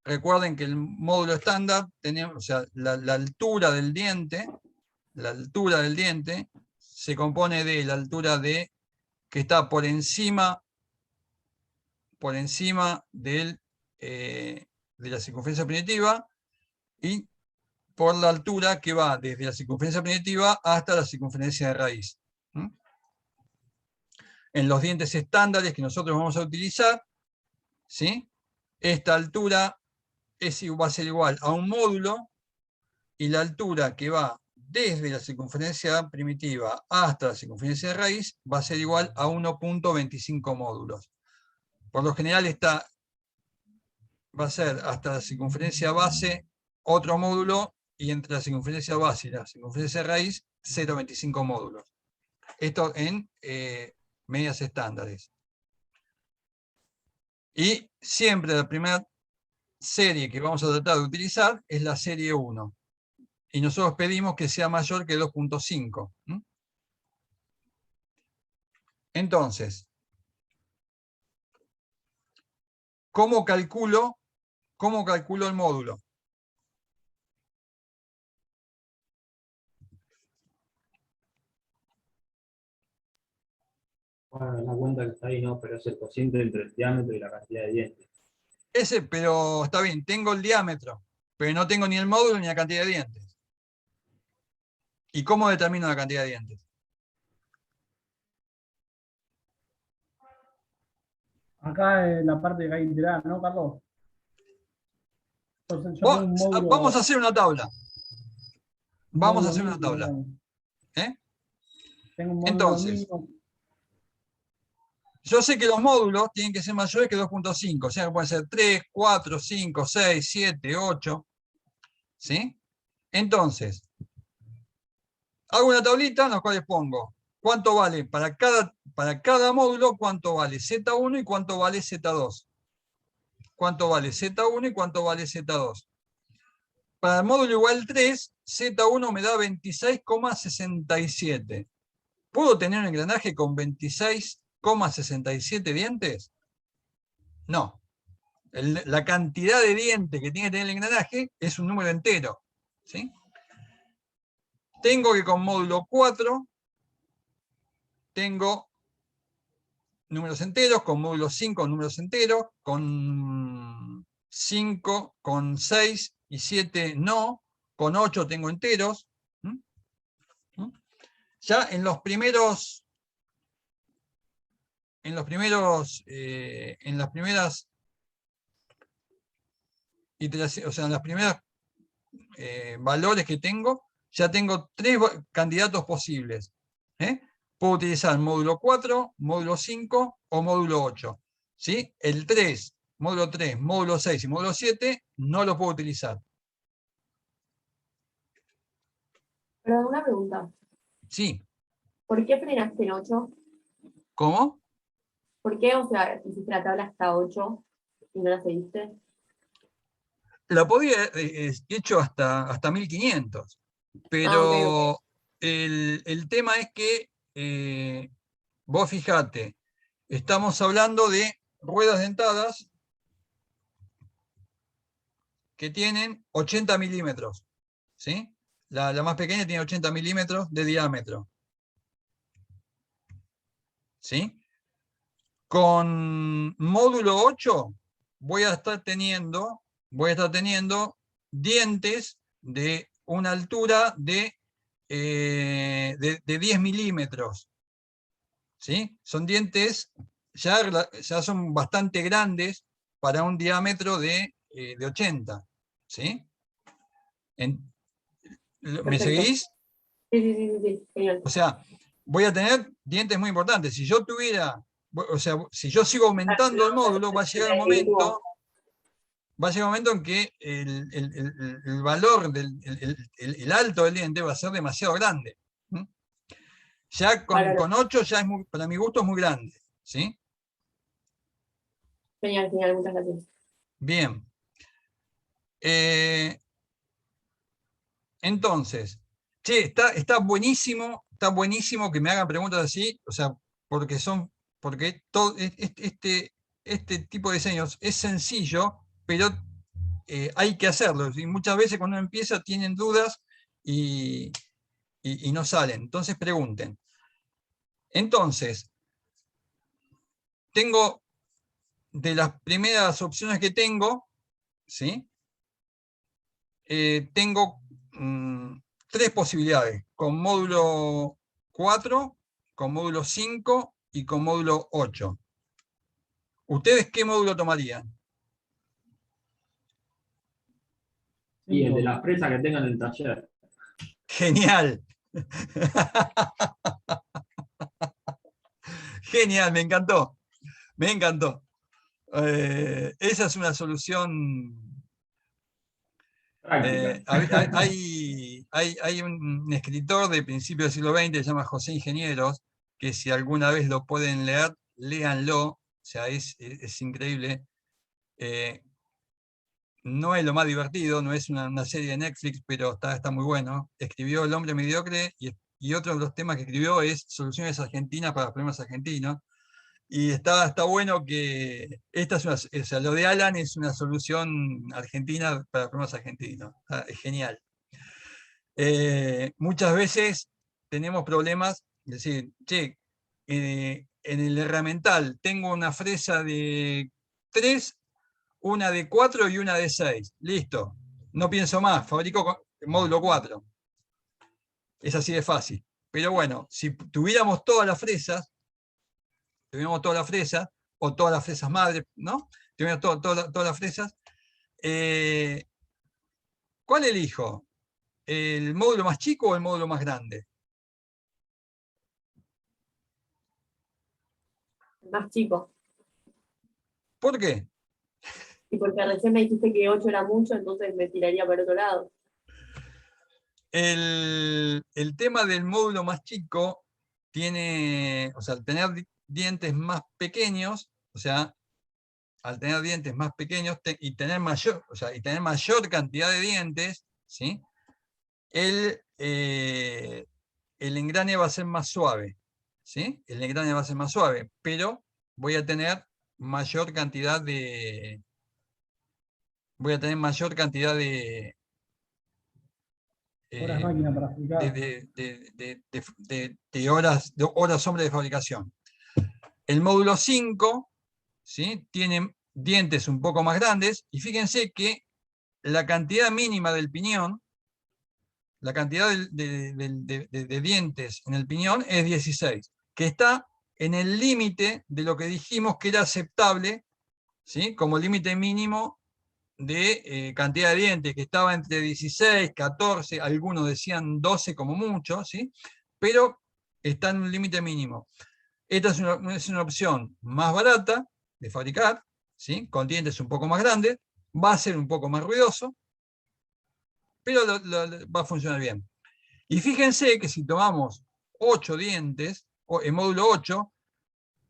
Recuerden que el módulo estándar, o sea, la altura del diente, se compone de la altura que está por encima de la circunferencia primitiva, y por la altura que va desde la circunferencia primitiva hasta la circunferencia de raíz. En los dientes estándares que nosotros vamos a utilizar, ¿sí?, esta altura va a ser igual a un módulo, y la altura que va desde la circunferencia primitiva hasta la circunferencia de raíz va a ser igual a 1.25 módulos. Por lo general va a ser hasta la circunferencia base otro módulo, y entre la circunferencia base y la circunferencia de raíz 0.25 módulos. Esto en medias estándares. Y siempre la primera serie que vamos a tratar de utilizar es la serie 1. Y nosotros pedimos que sea mayor que 2.5. Entonces, ¿cómo calculo el módulo? Bueno, la cuenta que está ahí no, pero es el cociente entre el diámetro y la cantidad de dientes. Ese, pero está bien, tengo el diámetro, pero no tengo ni el módulo ni la cantidad de dientes. ¿Y cómo determino la cantidad de dientes? Acá en la parte que hay integral, ¿no, Carlos? Entonces yo tengo un módulo. Vamos a hacer una tabla. un Vamos a módulo hacer una mínimo, tabla. digamos. ¿Eh? Tengo un módulo Entonces, mínimo. yo sé que los módulos tienen que ser mayores que 2.5, o sea que pueden ser 3, 4, 5, 6, 7, 8. ¿Sí? Entonces, hago una tablita en la cual pongo cuánto vale para cada módulo, cuánto vale Z1 y cuánto vale Z2. Cuánto vale Z1 y cuánto vale Z2. Para el módulo igual 3, Z1 me da 26,67. ¿Puedo tener un engranaje con 26,67 dientes? No. La cantidad de dientes que tiene que tener el engranaje es un número entero. ¿Sí? Tengo que con módulo 4 tengo números enteros, con módulo 5 números enteros, con 5, con 6 y 7 no, con 8 tengo enteros. ¿Mm? ¿Mm? Ya en las primeras iteraciones, o sea, en las primeras valores que tengo, ya tengo 3 candidatos posibles. Puedo utilizar módulo 4, módulo 5 o módulo 8. ¿Sí? El 3, módulo 3, módulo 6 y módulo 7 no lo puedo utilizar. Pero una pregunta. Sí. ¿Por qué frenaste en 8? ¿Cómo? ¿Por qué, o sea, hiciste la tabla hasta 8 y no la seguiste? La podía hecho hasta 1500. Ah, ok, ok. Pero el tema es que vos fijate, estamos hablando de ruedas dentadas que tienen 80 milímetros. ¿Sí? La más pequeña tiene 80 milímetros de diámetro. ¿Sí? Con módulo 8 voy a estar teniendo dientes de una altura de 10 milímetros. ¿Sí? Son dientes ya son bastante grandes para un diámetro de 80. ¿Sí? ¿Me Perfecto. seguís? Sí, sí, sí, sí, sí, genial. O sea, voy a tener dientes muy importantes. Si yo tuviera, o sea, si yo sigo aumentando el módulo, va a llegar un momento en que el valor el alto del diente va a ser demasiado grande. ¿Mm? Ya Bárbaro. con 8 ya es para mi gusto es muy grande. ¿Sí? Genial, genial, muchas gracias. Bien. Entonces, che, está buenísimo que me hagan preguntas así, o sea, porque todo este tipo de diseños es sencillo, pero hay que hacerlo. Y muchas veces cuando uno empieza tienen dudas y no salen. Entonces pregunten. Entonces, tengo de las primeras opciones que tengo, ¿sí? Tengo 3 posibilidades, con módulo 4, con módulo 5 y con módulo 8. ¿Ustedes qué módulo tomarían? Y el de 5. las presas que tengan en el taller. Genial. Genial, me encantó. Me encantó. Esa es una solución. Práctica. Hay un escritor de principios del siglo XX, se llama José Ingenieros, que si alguna vez lo pueden leer, léanlo. O sea, es increíble. No es lo más divertido, no es una serie de Netflix, pero está muy bueno. Escribió El hombre mediocre y otro de los temas que escribió es Soluciones argentinas para problemas argentinos. Y está bueno que o sea, lo de Alan es una solución argentina para problemas argentinos. Es genial. Muchas veces tenemos problemas, es decir, che, en el herramental tengo una fresa de 3, una de 4 y una de 6. Listo. No pienso más, fabrico el módulo 4. Es así de fácil. Pero bueno, si tuviéramos todas las fresas, o todas las fresas madres, ¿no? Tuviéramos todas las fresas, ¿cuál elijo? ¿El módulo más chico o el módulo más grande? Más chico. ¿Por qué? Y porque recién me dijiste que 8 era mucho, entonces me tiraría para otro lado. El tema del módulo más chico tiene, o sea, al tener dientes más pequeños, o sea, al tener dientes más pequeños y tener mayor cantidad de dientes, ¿sí? El engrane va a ser más suave, ¿sí? El engrane va a ser más suave, pero voy a tener mayor cantidad de Horas máquina para fabricar. de horas hombre de fabricación. El módulo 5, ¿sí? Tiene dientes un poco más grandes, y fíjense que la cantidad mínima del piñón, la cantidad de dientes en el piñón es 16, que está en el límite de lo que dijimos que era aceptable, ¿sí? Como límite mínimo de cantidad de dientes, que estaba entre 16, 14, algunos decían 12 como mucho, ¿sí? Pero está en un límite mínimo. Esta es una opción más barata de fabricar, ¿sí? Con dientes un poco más grandes, va a ser un poco más ruidoso, pero va a funcionar bien. Y fíjense que si tomamos 8 dientes, o en módulo 8,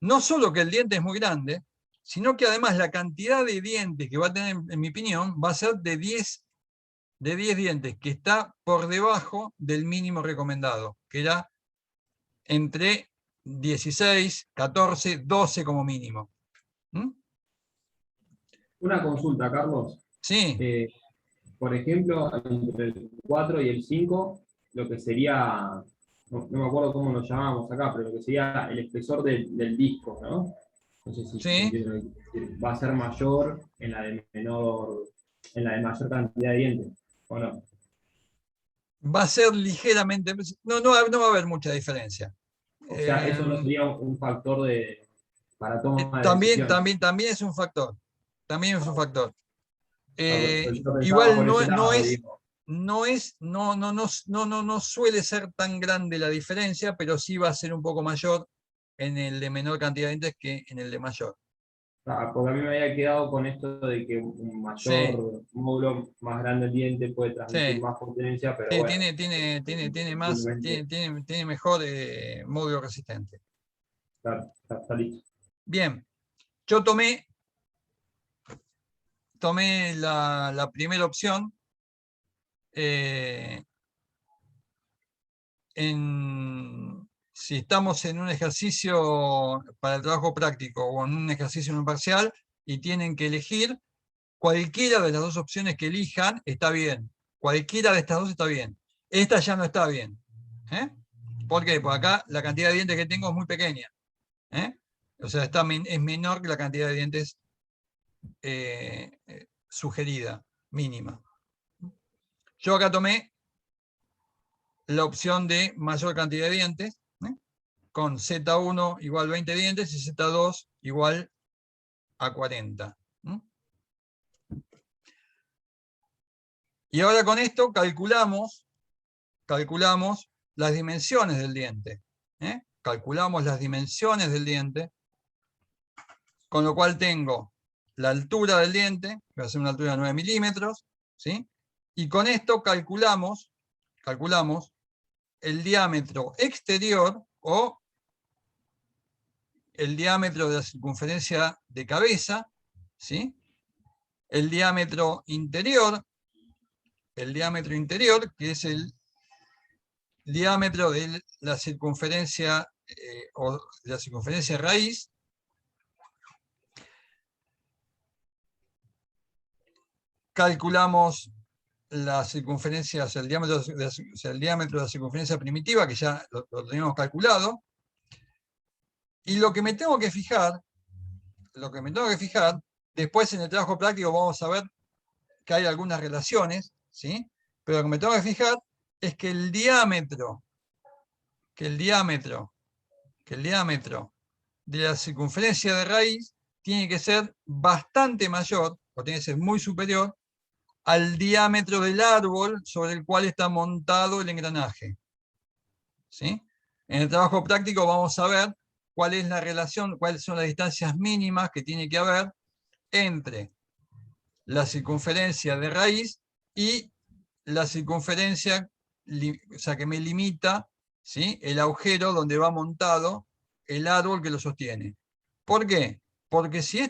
no solo que el diente es muy grande, sino que además la cantidad de dientes que va a tener, en mi opinión, va a ser de 10 dientes, que está por debajo del mínimo recomendado, que era entre 16, 14, 12 como mínimo. ¿Mm? Una consulta, Carlos. Sí, Por ejemplo, entre el 4 y el 5, lo que sería, no me acuerdo cómo lo llamábamos acá, pero lo que sería el espesor del disco, ¿no? No sé si sí. entiendo lo que quiero decir. Va a ser mayor en la de mayor cantidad de dientes, ¿o no? Va a ser ligeramente, no va a haber mucha diferencia. O sea, eso no sería un factor para toma de También decisiones. es un factor. También es un factor. Yo pensaba Igual por ese lado, digo. no suele ser tan grande la diferencia, pero sí va a ser un poco mayor en el de menor cantidad de dientes que en el de mayor. Porque a mí me había quedado con esto de que un Sí, mayor módulo, más grande el diente, puede transmitir sí. más potencia, pero Sí, bueno. tiene mejor módulo resistente. Está listo. Bien, yo tomé la primera opción. Si estamos en un ejercicio para el trabajo práctico o en un ejercicio en un parcial y tienen que elegir, cualquiera de las dos opciones que elijan está bien. Cualquiera de estas dos está bien. Esta ya no está bien. ¿Por qué? Porque acá la cantidad de dientes que tengo es muy pequeña. O sea, es menor que la cantidad de dientes sugerida, mínima. Yo acá tomé la opción de mayor cantidad de dientes, con Z1 igual 20 dientes y Z2 igual a 40. Y ahora con esto calculamos las dimensiones del diente. Calculamos las dimensiones del diente, con lo cual tengo la altura del diente, que va a ser una altura de 9 milímetros, ¿sí? Y con esto calculamos el diámetro exterior o el diámetro de la circunferencia de cabeza, ¿sí? El diámetro interior, que es el diámetro de la circunferencia o de la circunferencia raíz, calculamos las circunferencias, el diámetro de la circunferencia primitiva, que ya lo teníamos calculado, Y lo que me tengo que fijar, después en el trabajo práctico vamos a ver que hay algunas relaciones, ¿sí? Pero lo que me tengo que fijar es que el diámetro de la circunferencia de raíz tiene que ser bastante mayor, o tiene que ser muy superior, al diámetro del árbol sobre el cual está montado el engranaje. ¿Sí? En el trabajo práctico vamos a ver cuál es la relación, cuáles son las distancias mínimas que tiene que haber entre la circunferencia de raíz y la circunferencia, o sea, que me limita, ¿sí?, el agujero donde va montado el árbol que lo sostiene. ¿Por qué? Porque si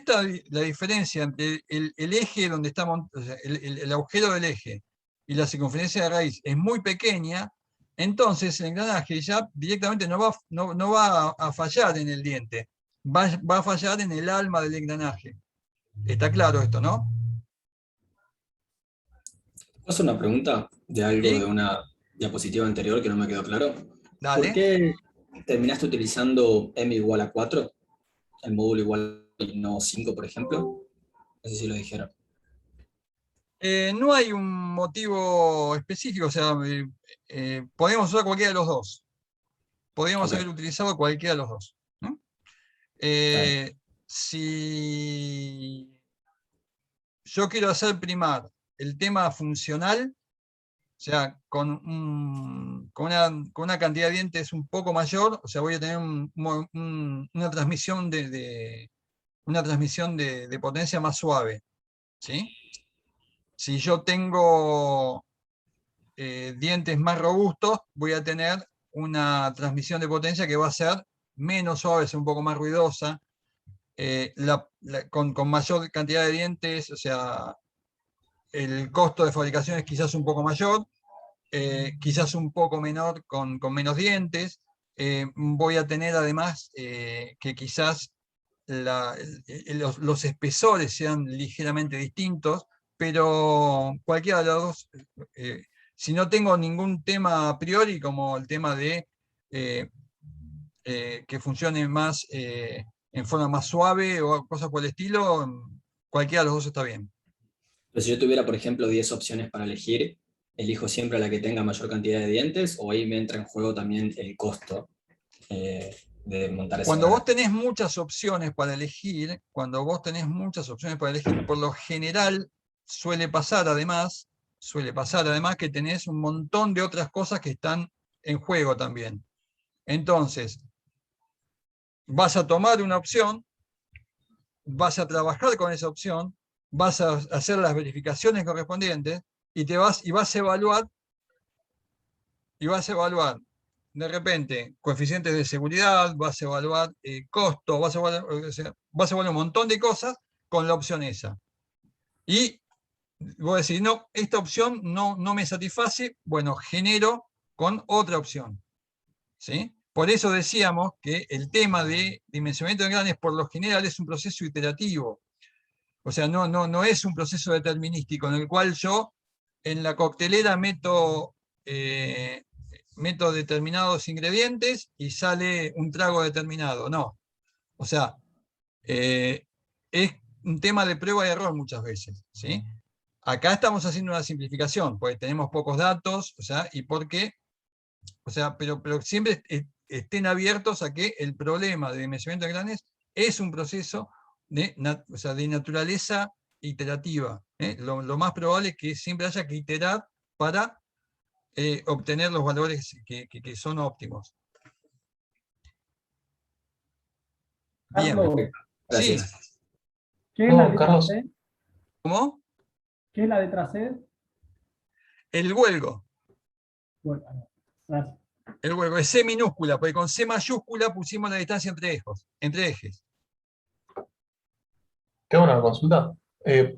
la diferencia entre el eje donde está montado, o sea, el agujero del eje y la circunferencia de raíz es muy pequeña, entonces el engranaje ya directamente no va a fallar en el diente, va a fallar en el alma del engranaje. ¿Está claro esto, no? ¿Puedo hacer una pregunta de algo de ¿Sí? una diapositiva anterior que no me quedó claro? ¿Por Dale. qué terminaste utilizando m igual a 4, el módulo igual y no 5, por ejemplo? No sé si lo dijeron. No hay un motivo específico, o sea, podemos usar cualquiera de los dos. Podríamos Ok, haber utilizado cualquiera de los dos, ¿no? está bien. Si yo quiero hacer primar el tema funcional, o sea, con una cantidad de dientes un poco mayor, o sea, voy a tener una transmisión de potencia más suave, ¿sí? Si yo tengo dientes más robustos, voy a tener una transmisión de potencia que va a ser menos suave, un poco más ruidosa, con mayor cantidad de dientes, o sea, el costo de fabricación es quizás un poco mayor, quizás un poco menor con menos dientes. Voy a tener además que quizás los espesores sean ligeramente distintos, pero cualquiera de los dos, si no tengo ningún tema a priori, como el tema de eh, que funcione más en forma más suave o cosas por el estilo, cualquiera de los dos está bien. Pero si yo tuviera, por ejemplo, 10 opciones para elegir, ¿elijo siempre la que tenga mayor cantidad de dientes o ahí me entra en juego también el costo de montar ese Cuando vos engranaje? tenés muchas opciones para elegir, por lo general suele pasar además que tenés un montón de otras cosas que están en juego también. Entonces, vas a tomar una opción, vas a trabajar con esa opción, vas a hacer las verificaciones correspondientes y vas a evaluar de repente coeficientes de seguridad, vas a evaluar costos, o sea, vas a evaluar un montón de cosas con la opción esa. Y vos decís, no, esta opción no me satisface, bueno, genero con otra opción. ¿Sí? Por eso decíamos que el tema de dimensionamiento de engranes por lo general es un proceso iterativo. O sea, no es un proceso determinístico en el cual yo en la coctelera meto determinados ingredientes y sale un trago determinado. No. O sea, es un tema de prueba y error muchas veces. ¿Sí? Acá estamos haciendo una simplificación, porque tenemos pocos datos, o sea, y porque, o sea, pero siempre estén abiertos a que el problema de dimensionamiento de granes es un proceso o sea, de naturaleza iterativa. Lo más probable es que siempre haya que iterar para obtener los valores que son óptimos. Bien. Carlos, Sí, Gracias. ¿qué es la No, letra Carlos, C? ¿cómo? ¿Qué es la letra C? El huelgo. Bueno, gracias. El huelgo es C minúscula, porque con C mayúscula pusimos la distancia entre ejes. tengo una consulta.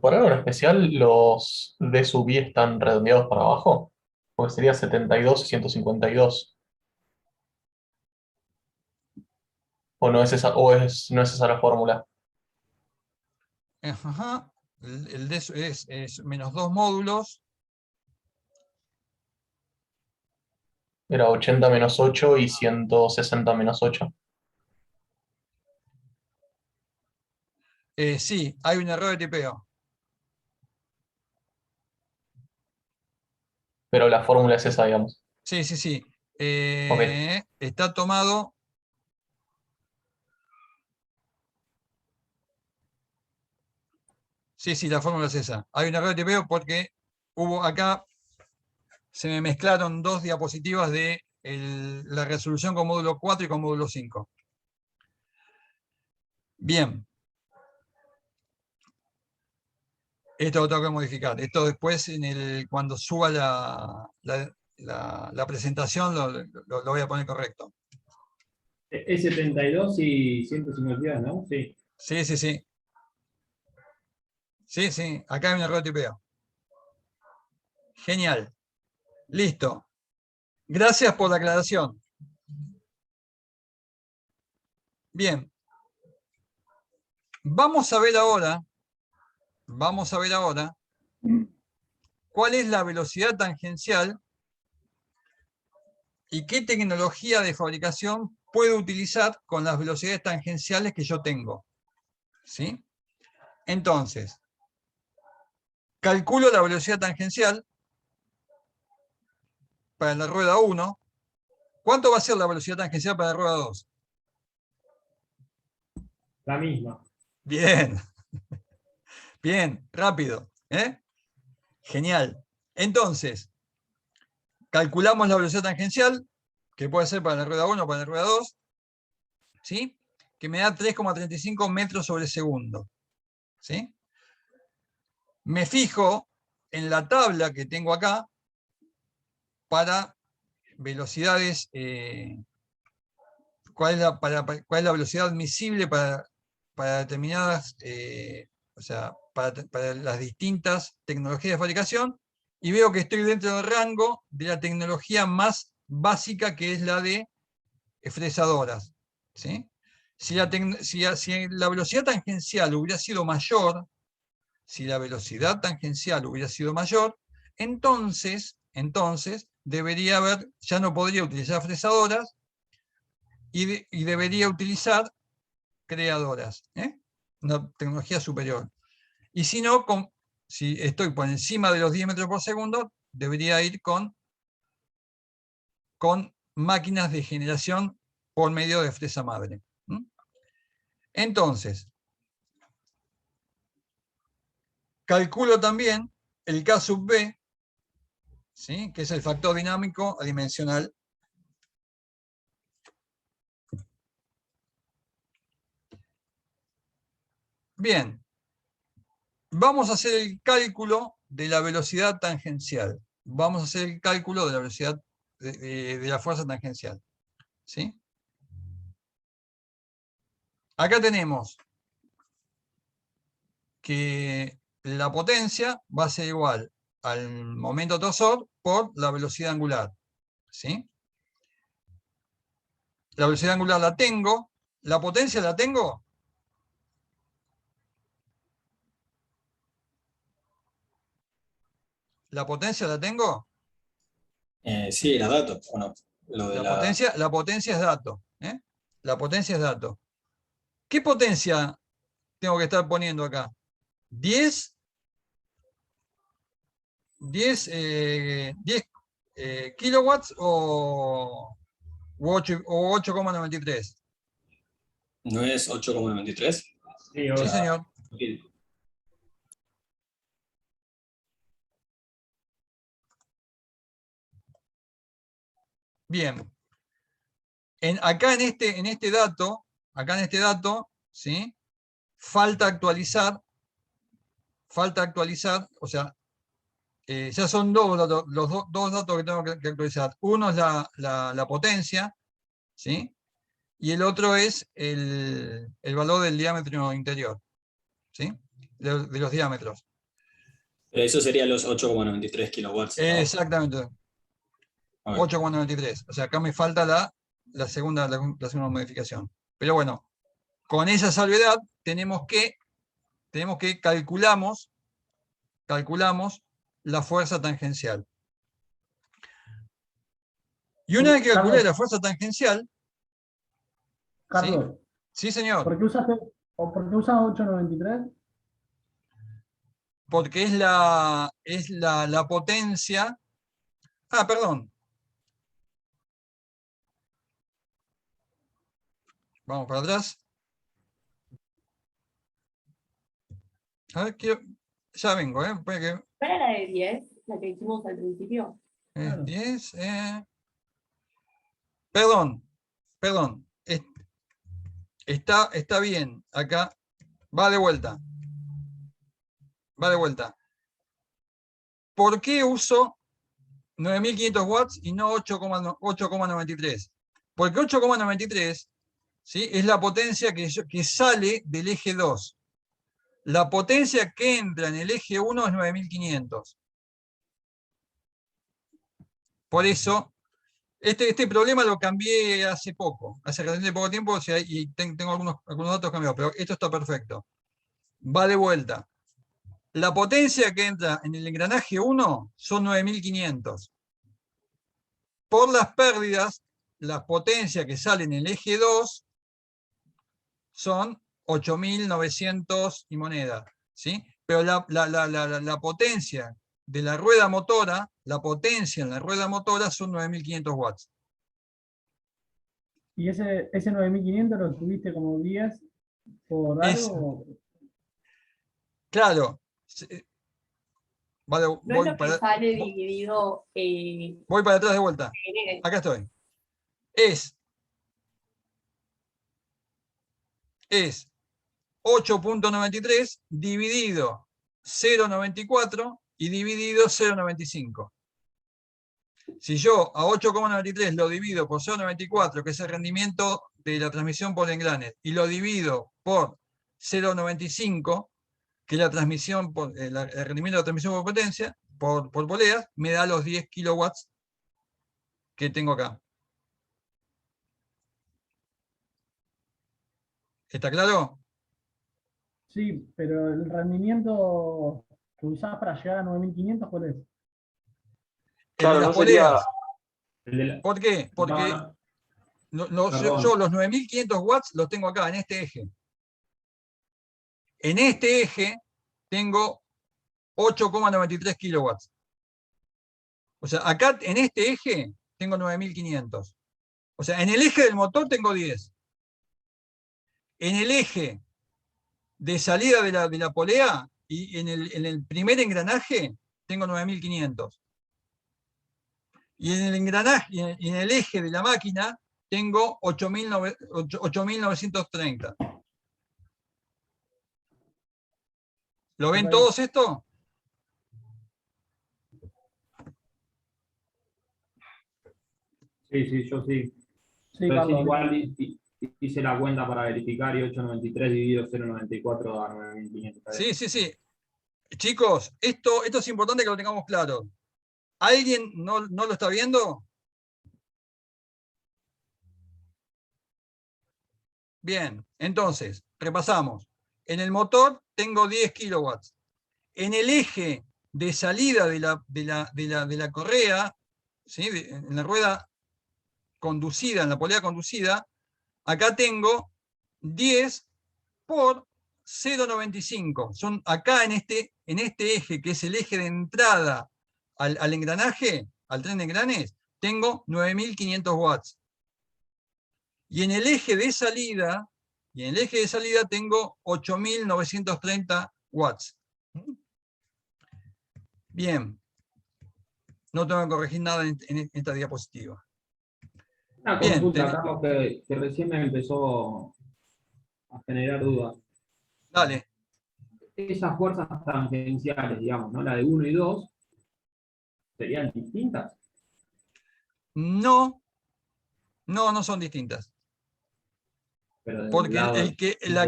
¿Por algo en especial los D sub I están redondeados para abajo? Porque sería 72 y 152. ¿O no es esa, no es esa la fórmula? Ajá. El de eso es menos 2 módulos. Era 80 menos 8 y 160 menos 8. Sí, hay un error de tipeo. Pero la fórmula es esa, digamos. Sí, sí, sí. Ok. Está tomado. Sí, sí, la fórmula es esa. Hay un error de tipeo porque hubo acá, se me mezclaron dos diapositivas de la resolución con módulo 4 y con módulo 5. Bien. Esto lo tengo que modificar. Esto después, cuando suba la presentación, lo voy a poner correcto. Es 72 y 152, ¿no? Sí. Sí, sí, sí. Sí, sí. Acá hay un error de tipeo. Genial. Listo. Gracias por la aclaración. Bien. Vamos a ver ahora cuál es la velocidad tangencial y qué tecnología de fabricación puedo utilizar con las velocidades tangenciales que yo tengo. ¿Sí? Entonces, calculo la velocidad tangencial para la rueda 1. ¿Cuánto va a ser la velocidad tangencial para la rueda 2? La misma. Bien. Bien, rápido. Genial. Entonces, calculamos la velocidad tangencial, que puede ser para la rueda 1 o para la rueda 2, ¿sí? Que me da 3,35 metros sobre segundo. ¿Sí? Me fijo en la tabla que tengo acá para velocidades, cuál es la velocidad admisible para determinadas, o sea, para las distintas tecnologías de fabricación, y veo que estoy dentro del rango de la tecnología más básica, que es la de fresadoras. ¿Sí? Si la velocidad tangencial hubiera sido mayor, entonces debería haber, ya no podría utilizar fresadoras y debería utilizar creadoras, una tecnología superior. Y si no, si estoy por encima de los 10 metros por segundo, debería ir con máquinas de generación por medio de fresa madre. Entonces, calculo también el K sub B, ¿sí? Que es el factor dinámico adimensional. Bien, vamos a hacer el cálculo de la velocidad tangencial. Vamos a hacer el cálculo de la velocidad de la fuerza tangencial. ¿Sí? Acá tenemos que la potencia va a ser igual al momento torsor por la velocidad angular. ¿Sí? La velocidad angular la tengo. ¿La potencia la tengo? ¿La potencia la tengo? Sí, era dato, ¿o no? Lo de La potencia es dato. La potencia es dato. ¿Qué potencia tengo que estar poniendo acá? 10 kilowatts o 8,93. ¿No es 8,93? Sí, Sí, ahora. señor. Bien. Acá en este dato, ¿sí? Falta actualizar, o sea, ya son dos datos que tengo que actualizar. Uno es la potencia, ¿sí? Y el otro es el valor del diámetro interior, ¿sí? De los diámetros. Pero eso sería los 8,93 kilowatts, ¿no? Exactamente, Ok. 8,93. O sea, acá me falta la segunda modificación. Pero bueno, con esa salvedad tenemos que calculamos la fuerza tangencial. Y una vez que calculé Carlos, la fuerza tangencial, ¿sí? Carlos, Sí, señor. ¿por qué usaste ¿O por qué usan 893? Porque es la potencia. Ah, perdón. Vamos para atrás. A ver, ya vengo, ¿eh? ¿No era la de 10, la que hicimos al principio? Claro. 10. Perdón. Está bien. Acá. Va de vuelta. ¿Por qué uso 9500 watts y no 8,93? Porque 8,93, ¿sí?, es la potencia que sale del eje 2. La potencia que entra en el eje 1 es 9500. Por eso, este problema lo cambié hace poco, hace relativamente poco tiempo, o sea, y tengo algunos datos cambiados, pero esto está perfecto. Va de vuelta. La potencia que entra en el engranaje 1 son 9500. Por las pérdidas, la potencia que sale en el eje 2 son 8900 y moneda, ¿sí? Pero la potencia de la rueda motora, la potencia en la rueda motora son 9500 watts. ¿Y ese 9500 lo tuviste como 10 por algo? Claro. No es lo que sale dividido. Voy para atrás de vuelta. Acá estoy. Es 8.93 dividido 0.94 y dividido 0.95. Si yo a 8,93 lo divido por 0,94, que es el rendimiento de la transmisión por engranes, y lo divido por 0,95, que es la transmisión el rendimiento de la transmisión por potencia, por poleas, me da los 10 kilowatts que tengo acá. ¿Está claro? Sí, pero el rendimiento que usás para llegar a 9500, ¿cuál es? El de las poleas. ¿Por qué? Porque yo los 9500 watts los tengo acá, en este eje. En este eje tengo 8,93 kilowatts. O sea, acá en este eje tengo 9500. O sea, en el eje del motor tengo 10. En el eje de salida de la polea y en el primer engranaje tengo 9500. Y en el engranaje, y en el eje de la máquina tengo 8930. ¿Lo ven todos esto? Sí, yo sí. Sí, Pero sí, Carlos. igual hice la cuenta para verificar y 893 dividido 0,94 da 9500. Sí. Chicos, esto es importante que lo tengamos claro. ¿Alguien no lo está viendo? Bien, entonces, repasamos. En el motor tengo 10 kilowatts. En el eje de salida de la correa, ¿sí?, en la rueda conducida, en la polea conducida, acá tengo 10 por 0,95. Son acá en este eje, que es el eje de entrada al engranaje, al tren de engranes, tengo 9500 watts. Y en el eje de salida, tengo 8930 watts. Bien. No tengo que corregir nada en esta diapositiva. Una consulta, Carlos, que recién me empezó a generar dudas. Dale. Esas fuerzas tangenciales, digamos, ¿no? La de 1 y 2, ¿serían distintas? No son distintas. Pero Porque la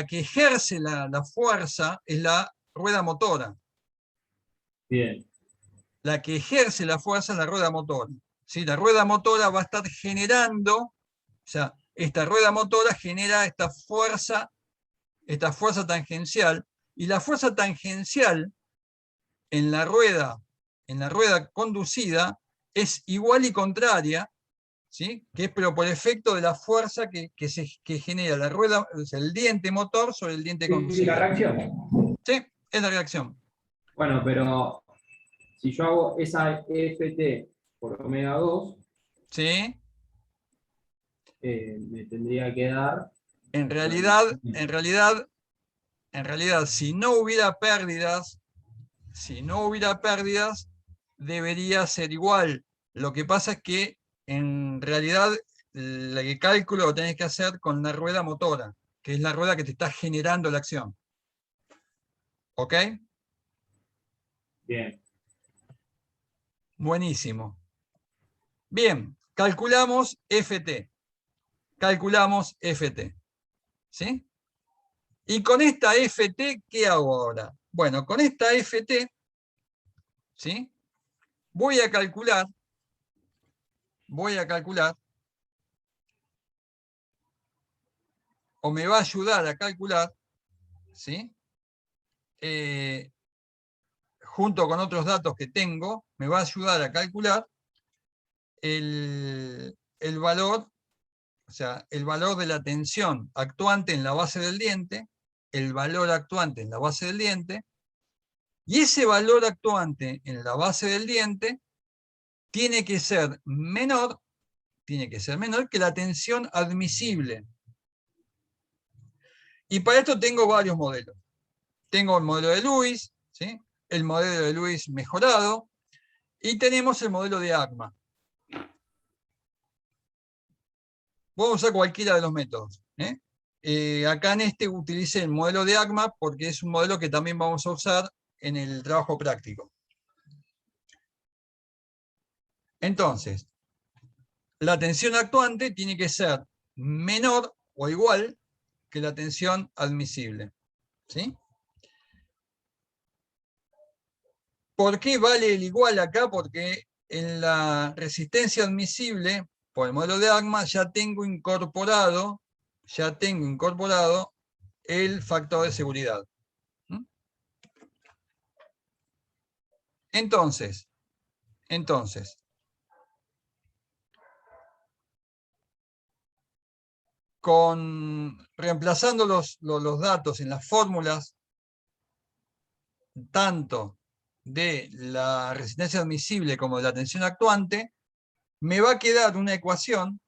que ejerce la fuerza es la rueda motora. Bien. La que ejerce la fuerza es la rueda motora. ¿Sí? La rueda motora va a estar generando, o sea, esta rueda motora genera esta fuerza tangencial, y la fuerza tangencial en la rueda conducida es igual y contraria, ¿sí? Que es pero por efecto de la fuerza que genera la rueda, o sea, el diente motor sobre el diente Sí, conductor. la reacción. Sí, es la reacción. Bueno, pero si yo hago esa EFT por omega 2, ¿Sí? me tendría que dar... En realidad, si no hubiera pérdidas, debería ser igual. Lo que pasa es que en realidad el cálculo lo tenés que hacer con la rueda motora, que es la rueda que te está generando la acción. ¿Ok? Bien. Buenísimo. Bien, calculamos FT. Calculamos FT. ¿Sí? Y con esta FT, ¿qué hago ahora? Bueno, con esta FT, ¿sí? Voy a calcular, o me va a ayudar a calcular, ¿sí? Junto con otros datos que tengo, me va a ayudar a calcular el valor, o sea, el valor de la tensión actuante en la base del diente, el valor actuante en la base del diente, y ese valor actuante en la base del diente tiene que ser menor que la tensión admisible. Y para esto tengo varios modelos. Tengo el modelo de Lewis, ¿sí? El modelo de Lewis mejorado, y tenemos el modelo de ACMA. Vamos a usar cualquiera de los métodos. Acá en este utilicé el modelo de ACMA porque es un modelo que también vamos a usar en el trabajo práctico. Entonces, la tensión actuante tiene que ser menor o igual que la tensión admisible. ¿Sí? ¿Por qué vale el igual acá? Porque en la resistencia admisible, por el modelo de ACMA, ya tengo incorporado el factor de seguridad. Entonces, reemplazando los datos en las fórmulas, tanto de la resistencia admisible como de la tensión actuante, me va a quedar una ecuación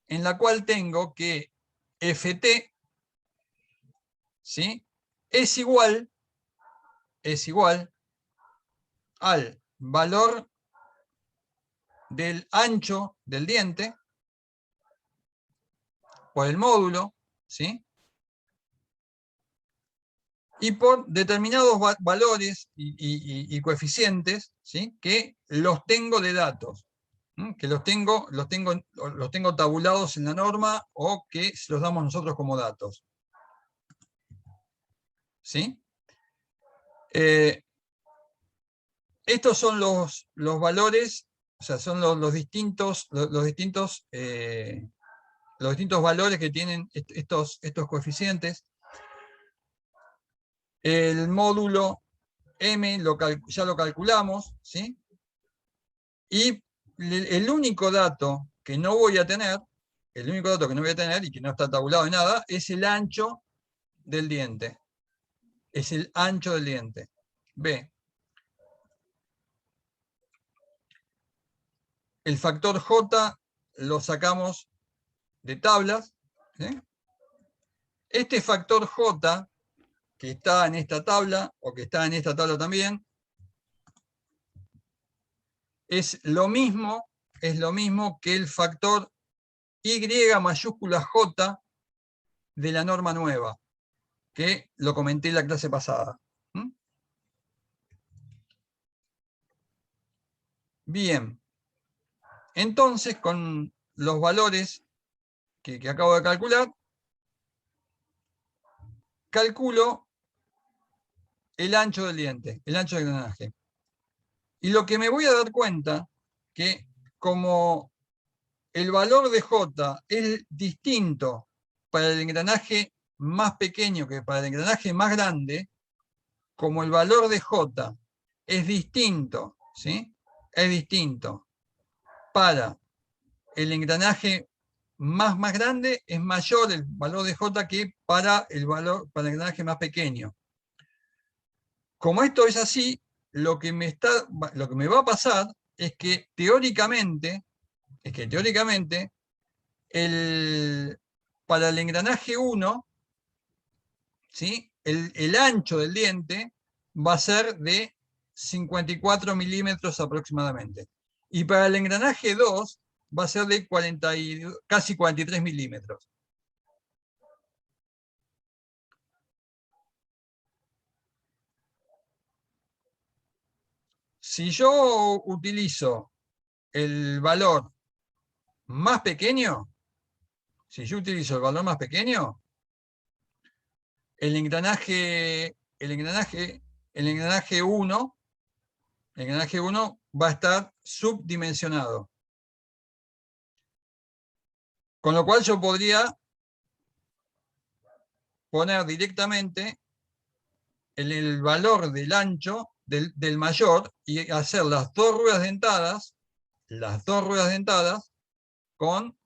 en la cual tengo que Ft, ¿sí?, es igual al valor del ancho del diente por el módulo, ¿sí?, y por determinados valores y coeficientes, ¿sí?, que los tengo de datos, que los tengo tabulados en la norma o que los damos nosotros como datos. ¿Sí? Estos son los valores, o sea, son los distintos valores que tienen estos coeficientes. El módulo M ya lo calculamos, ¿sí? Y el único dato que no voy a tener, y que no está tabulado en nada, es el ancho del diente. Es el ancho del diente. B. El factor J lo sacamos de tablas. ¿Sí? Este factor J, que está en esta tabla, o que está en esta tabla también, es lo mismo que el factor Y mayúscula J de la norma nueva, que lo comenté en la clase pasada. Bien. Entonces, con los valores que acabo de calcular, calculo el ancho del diente, el ancho del engranaje. Y lo que me voy a dar cuenta, que como el valor de J es distinto para el engranaje más pequeño que para el engranaje más grande, como el valor de J es distinto, ¿sí?, es distinto para el engranaje más grande es mayor el valor de J que para el engranaje más pequeño. Como esto es así, lo que me va a pasar es que teóricamente, para el engranaje 1, ¿sí? El ancho del diente va a ser de 54 milímetros aproximadamente. Y para el engranaje 2 va a ser de casi 43 milímetros. Si yo utilizo el valor más pequeño, el engranaje 1 va a estar subdimensionado. Con lo cual yo podría poner directamente el valor del ancho del mayor y hacer las dos ruedas dentadas con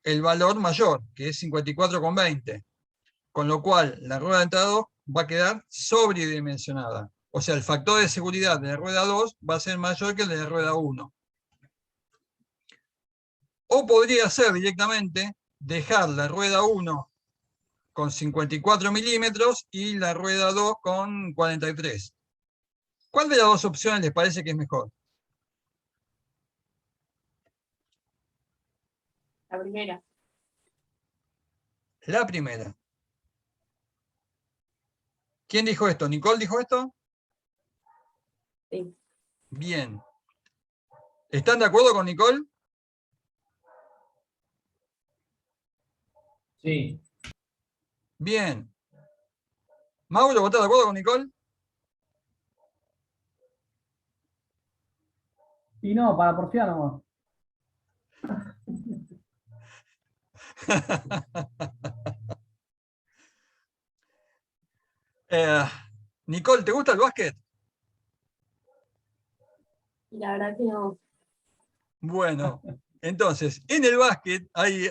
el valor mayor, que es 54,20. Con lo cual la rueda dentada 2 va a quedar sobredimensionada. O sea, el factor de seguridad de la rueda 2 va a ser mayor que el de la rueda 1. O podría ser directamente dejar la rueda 1 con 54 milímetros y la rueda 2 con 43. ¿Cuál de las dos opciones les parece que es mejor? La primera. La primera. ¿Quién dijo esto? ¿Nicole dijo esto? Sí. Bien. ¿Están de acuerdo con Nicole? Sí. Bien. Mauro, ¿vos estás de acuerdo con Nicole? Y no, para porfiar nomás. Nicole, ¿te gusta el básquet? Y la verdad que no. Bueno, entonces, en el básquet hay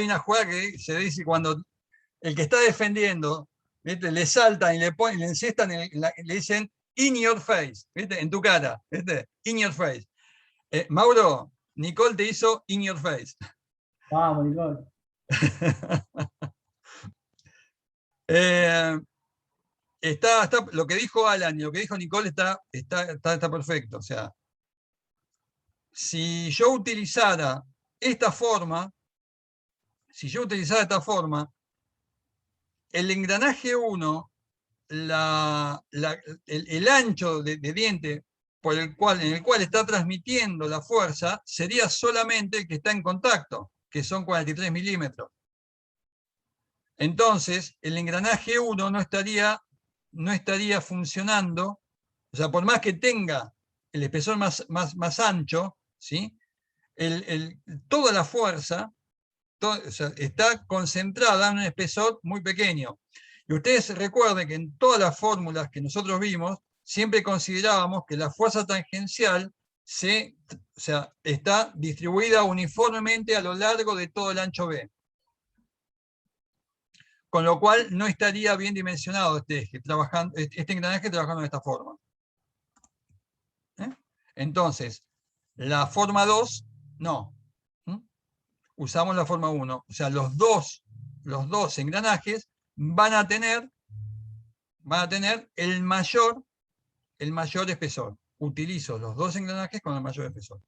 una jugada que se dice cuando el que está defendiendo, ¿viste? Le saltan y le encestan, le dicen in your face, ¿viste? En tu cara, ¿viste? In your face. Mauro, Nicole te hizo in your face. Vamos, Nicole. Lo que dijo Alan y lo que dijo Nicole está perfecto. O sea, si yo utilizara esta forma, el engranaje 1, el ancho de diente en el cual está transmitiendo la fuerza sería solamente el que está en contacto, que son 43 milímetros. Entonces, el engranaje 1 no estaría funcionando, o sea, por más que tenga el espesor más ancho, ¿sí? Toda la fuerza o sea, está concentrada en un espesor muy pequeño. Y ustedes recuerden que en todas las fórmulas que nosotros vimos, siempre considerábamos que la fuerza tangencial está distribuida uniformemente a lo largo de todo el ancho B. Con lo cual no estaría bien dimensionado este engranaje trabajando de esta forma. Entonces, la forma 2, no. Usamos la forma 1. O sea, los dos engranajes van a tener el mayor espesor. Utilizo los dos engranajes con el mayor espesor.